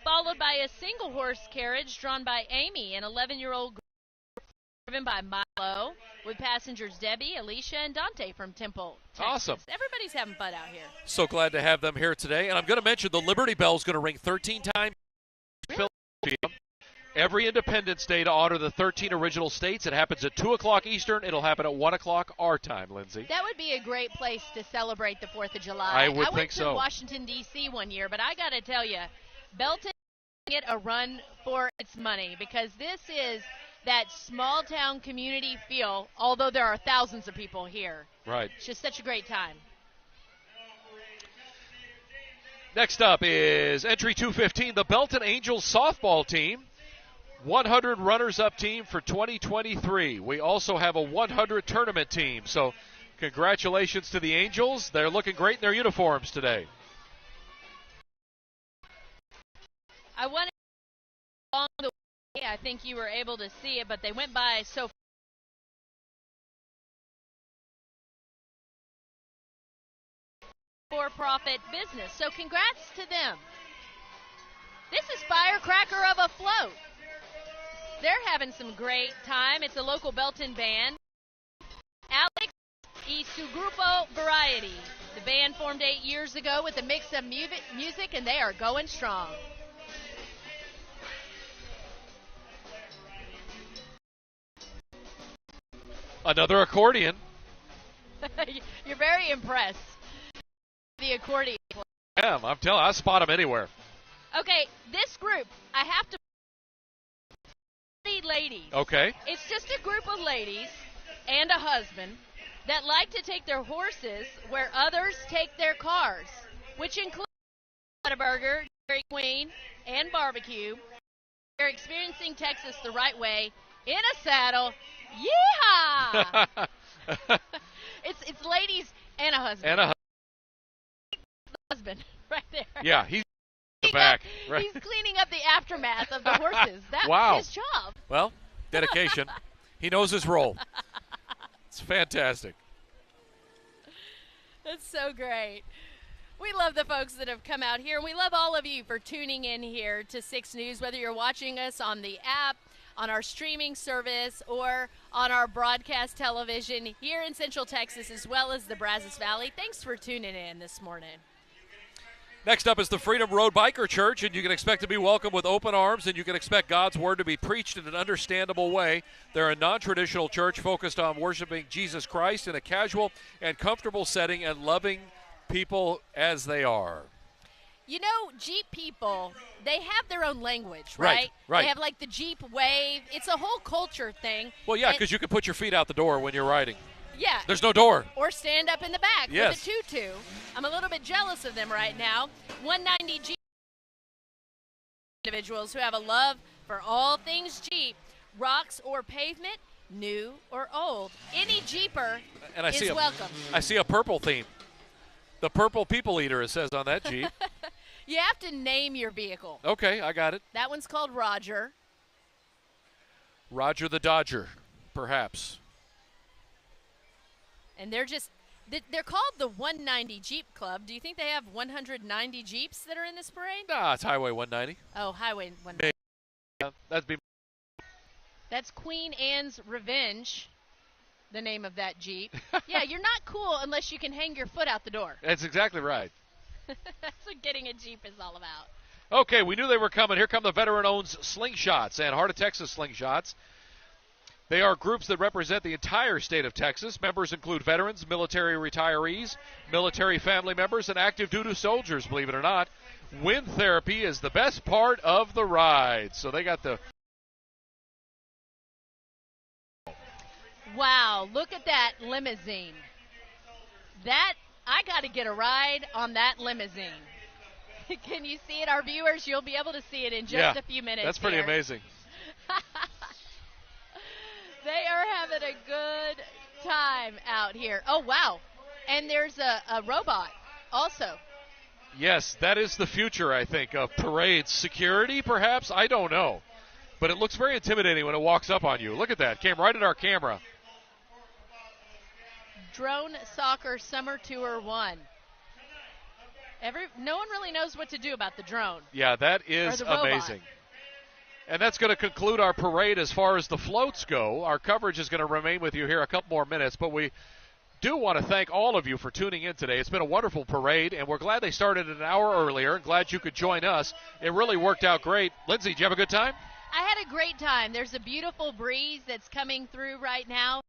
followed by a single horse carriage drawn by Amy, an 11-year-old girl. driven by Milo, with passengers Debbie, Alicia, and Dante from Temple, Texas. Awesome. Everybody's having fun out here. So glad to have them here today. And I'm going to mention the Liberty Bell is going to ring 13 times in Philadelphia every Independence Day to honor the 13 original states. It happens at 2 o'clock Eastern. It'll happen at 1 o'clock our time, Lindsay. That would be a great place to celebrate the 4th of July. I would think went so. to Washington, D.C. one year, but I got to tell you, Belton get a run for its money because this is that small town community feel, although there are thousands of people here. Right. It's just such a great time. Next up is entry 215, the Belton Angels softball team. 100 runners-up team for 2023. We also have a 100 tournament team. So congratulations to the Angels. They're looking great in their uniforms today. I wanted along the way, I think you were able to see it, but they went by so for-profit business. So congrats to them. This is Firecracker of a Float. They're having some great time. It's a local Belton band. Alex y su Grupo Variety. The band formed 8 years ago with a mix of music, and they are going strong. Another accordion. You're very impressed. The accordion player. Yeah, I'm telling you, I spot them anywhere. Okay, this group, I have to ladies. Okay. It's just a group of ladies and a husband that like to take their horses where others take their cars, which include Whataburger, Dairy Queen, and barbecue. They're experiencing Texas the right way in a saddle. Yeehaw! It's ladies and a husband. And a husband right there. Yeah, he's the back. Right. He's cleaning up the aftermath of the horses. That's wow. his job. Well, dedication. He knows his role. It's fantastic. That's so great. We love the folks that have come out here, and we love all of you for tuning in here to 6 News, whether you're watching us on the app, on our streaming service, or on our broadcast television here in Central Texas, as well as the Brazos Valley. Thanks for tuning in this morning. Next up is the Freedom Road Biker Church, and you can expect to be welcomed with open arms, and you can expect God's Word to be preached in an understandable way. They're a non-traditional church focused on worshiping Jesus Christ in a casual and comfortable setting and loving people as they are. You know, Jeep people, they have their own language, right? Right. They have like the Jeep wave. It's a whole culture thing. Well, yeah, because you can put your feet out the door when you're riding. Yeah. There's no door. Or stand up in the back yes. with a tutu. I'm a little bit jealous of them right now. 190 Jeep individuals who have a love for all things Jeep, rocks or pavement, new or old. Any Jeeper is welcome. I see a purple theme. The purple people eater, it says on that Jeep. You have to name your vehicle. Okay, I got it. That one's called Roger. Roger the Dodger, perhaps. And they're called the 190 Jeep Club. Do you think they have 190 Jeeps that are in this parade? Nah, it's Highway 190. Oh, Highway 190. Yeah, That's Queen Anne's Revenge, the name of that Jeep. Yeah, you're not cool unless you can hang your foot out the door. That's exactly right. That's what getting a Jeep is all about. Okay, we knew they were coming. Here come the veteran-owned Slingshots and Heart of Texas Slingshots. They are groups that represent the entire state of Texas. Members include veterans, military retirees, military family members, and active duty soldiers, believe it or not. Wind therapy is the best part of the ride. So they got the... Wow, look at that limousine. I got to get a ride on that limousine. Can you see it? Our viewers, you'll be able to see it in just a few minutes. That's pretty here. amazing. They are having a good time out here. Oh, wow. And there's a robot also. Yes, that is the future, I think, of parade security, perhaps. I don't know. But it looks very intimidating when it walks up on you. Look at that. Came right at our camera. Drone Soccer Summer Tour 1. No one really knows what to do about the drone. Yeah, that is or the robot. amazing. And that's going to conclude our parade as far as the floats go. Our coverage is going to remain with you here a couple more minutes, but we do want to thank all of you for tuning in today. It's been a wonderful parade, and we're glad they started an hour earlier. Glad you could join us. It really worked out great. Lindsay, did you have a good time? I had a great time. There's a beautiful breeze that's coming through right now.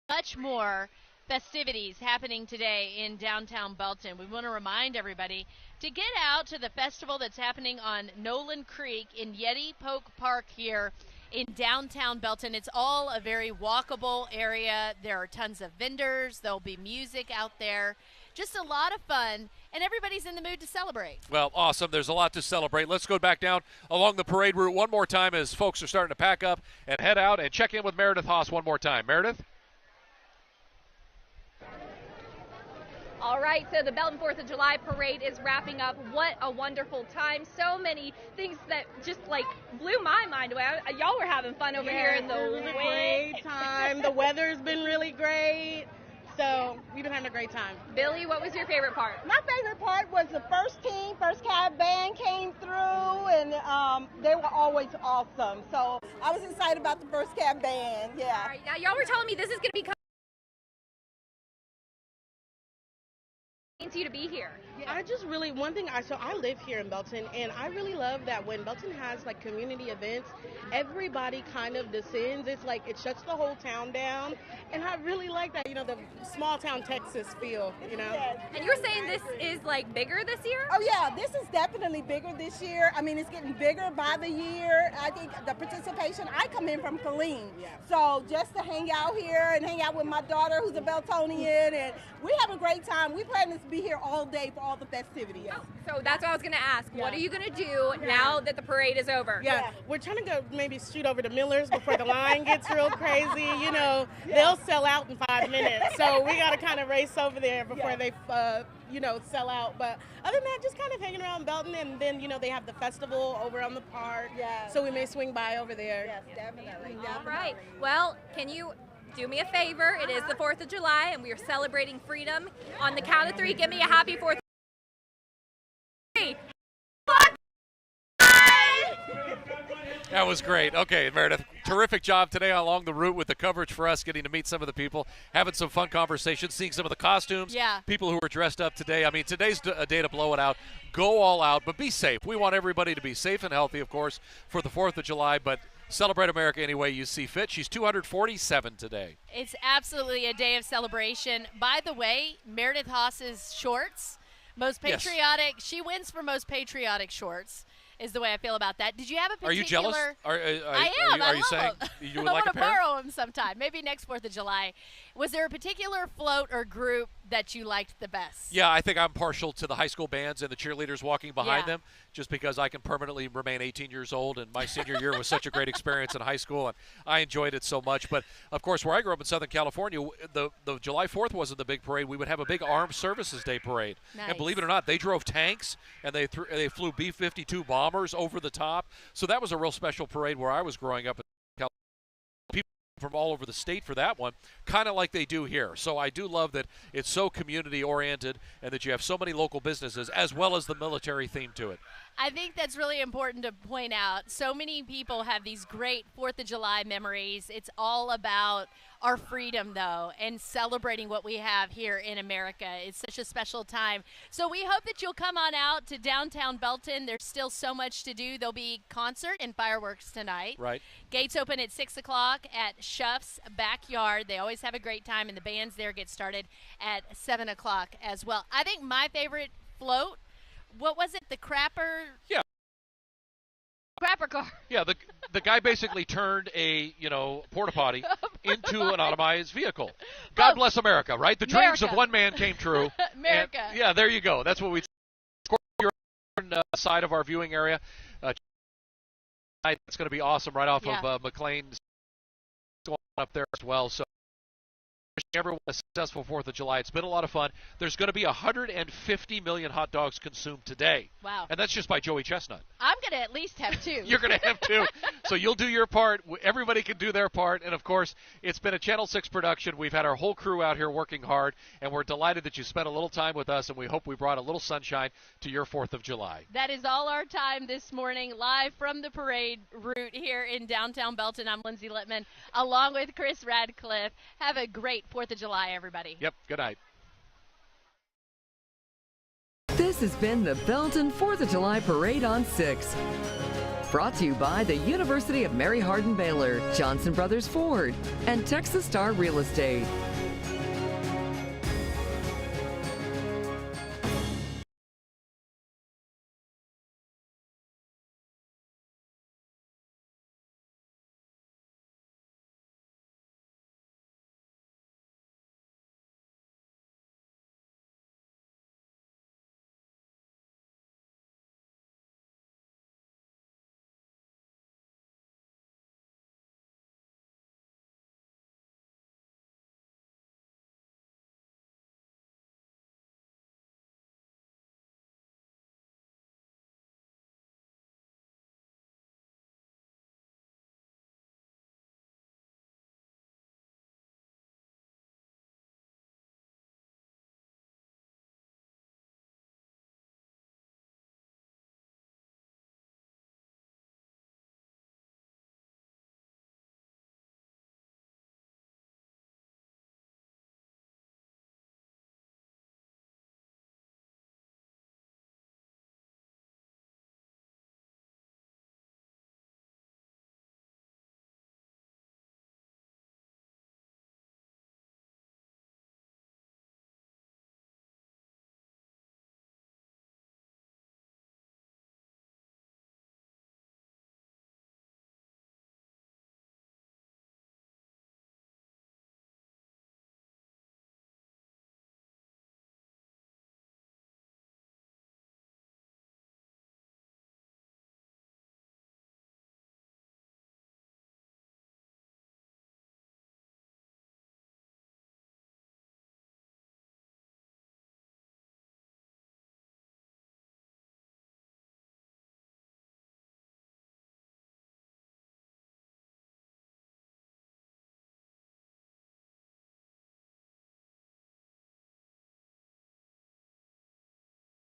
Much more festivities happening today in downtown Belton. We want to remind everybody to get out to the festival that's happening on Nolan Creek in Yeti Poke Park here in downtown Belton. It's all a very walkable area. There are tons of vendors. There'll be music out there. Just a lot of fun, and everybody's in the mood to celebrate. Well, awesome. There's a lot to celebrate. Let's go back down along the parade route one more time as folks are starting to pack up and head out, and check in with Meredith Haas one more time. Meredith? All right, so the Belton 4th of July parade is wrapping up. What a wonderful time. So many things that just like blew my mind away. Y'all were having fun over here in the it was a great time. The weather's been really great. So we've been having a great time. Billy, what was your favorite part? My favorite part was the first cab band came through, and they were always awesome. So I was excited about the first cab band, yeah. All right, now y'all were telling me this is going to be you to be here. I just really, one thing, I live here in Belton, and I really love that when Belton has like community events, everybody kind of descends. It's like it shuts the whole town down, and I really like that, the small town Texas feel, Yes. And you were saying this is like bigger this year? Oh yeah, this is definitely bigger this year. I mean, it's getting bigger by the year. I think the participation, I come in from Colleen, so just to hang out here and hang out with my daughter who's a Beltonian, and we have a great time. We plan to be here all day for all the festivities. Oh, so that's what I was going to ask. What are you going to do now that the parade is over? Yeah, we're trying to go maybe shoot over to Miller's before the line gets real crazy. They'll sell out in 5 minutes. So we got to kind of race over there before they, sell out. But other than that, just kind of hanging around Belton. And then, they have the festival over on the park. Yeah. So we may swing by over there. Yes, definitely. All right. Well, can you do me a favor? It is the 4th of July, and we are celebrating freedom. On the count of 3, give me a happy 4th. That was great. Okay, Meredith, terrific job today along the route with the coverage for us, getting to meet some of the people, having some fun conversations, seeing some of the costumes, people who were dressed up today. I mean, today's a day to blow it out. Go all out, but be safe. We want everybody to be safe and healthy, of course, for the 4th of July, but celebrate America any way you see fit. She's 247 today. It's absolutely a day of celebration. By the way, Meredith Haas's shorts, most patriotic, she wins for most patriotic shorts. Is the way I feel about that. Did you have a particular? Are you jealous? I am. Are you saying you would like a pair? I want to borrow them sometime. Maybe next 4th of July. Was there a particular float or group that you liked the best? Yeah, I think I'm partial to the high school bands and the cheerleaders walking behind them, just because I can permanently remain 18 years old, and my senior year was such a great experience in high school, and I enjoyed it so much. But, of course, where I grew up in Southern California, the July 4th wasn't the big parade. We would have a big Armed Services Day parade. Nice. And believe it or not, they drove tanks, and they flew B-52 bombers over the top. So that was a real special parade where I was growing up in California. People from all over the state for that one, kind of like they do here. So I do love that it's so community oriented and that you have so many local businesses as well as the military theme to it. I think that's really important to point out. So many people have these great 4th of July memories. It's all about our freedom, though, and celebrating what we have here in America. It's such a special time. So we hope that you'll come on out to downtown Belton. There's still so much to do. There'll be concert and fireworks tonight. Right. Gates open at 6 o'clock at Schuff's Backyard. They always have a great time, and the bands there get started at 7 o'clock as well. I think my favorite float, what was it, the crapper? Yeah. Crapper car. Yeah, the guy basically turned a, porta potty into an automated vehicle. God bless America, right? The dreams of one man came true. America. And, yeah, there you go. That's what we. You're on the side of our viewing area. It's going to be awesome right off of McLean. Going up there as well. So. everyone a successful 4th of July. It's been a lot of fun. There's going to be 150 million hot dogs consumed today. Wow. And that's just by Joey Chestnut. I'm going to at least have 2. You're going to have 2. So you'll do your part. Everybody can do their part. And, of course, it's been a Channel 6 production. We've had our whole crew out here working hard, and we're delighted that you spent a little time with us, and we hope we brought a little sunshine to your 4th of July. That is all our time this morning, live from the parade route here in downtown Belton. I'm Lindsay Littman, along with Chris Radcliffe. Have a great 4th of July, everybody. Yep, good night. This has been the Belton 4th of July Parade on 6. Brought to you by the University of Mary Hardin Baylor, Johnson Brothers Ford, and Texas Star Real Estate.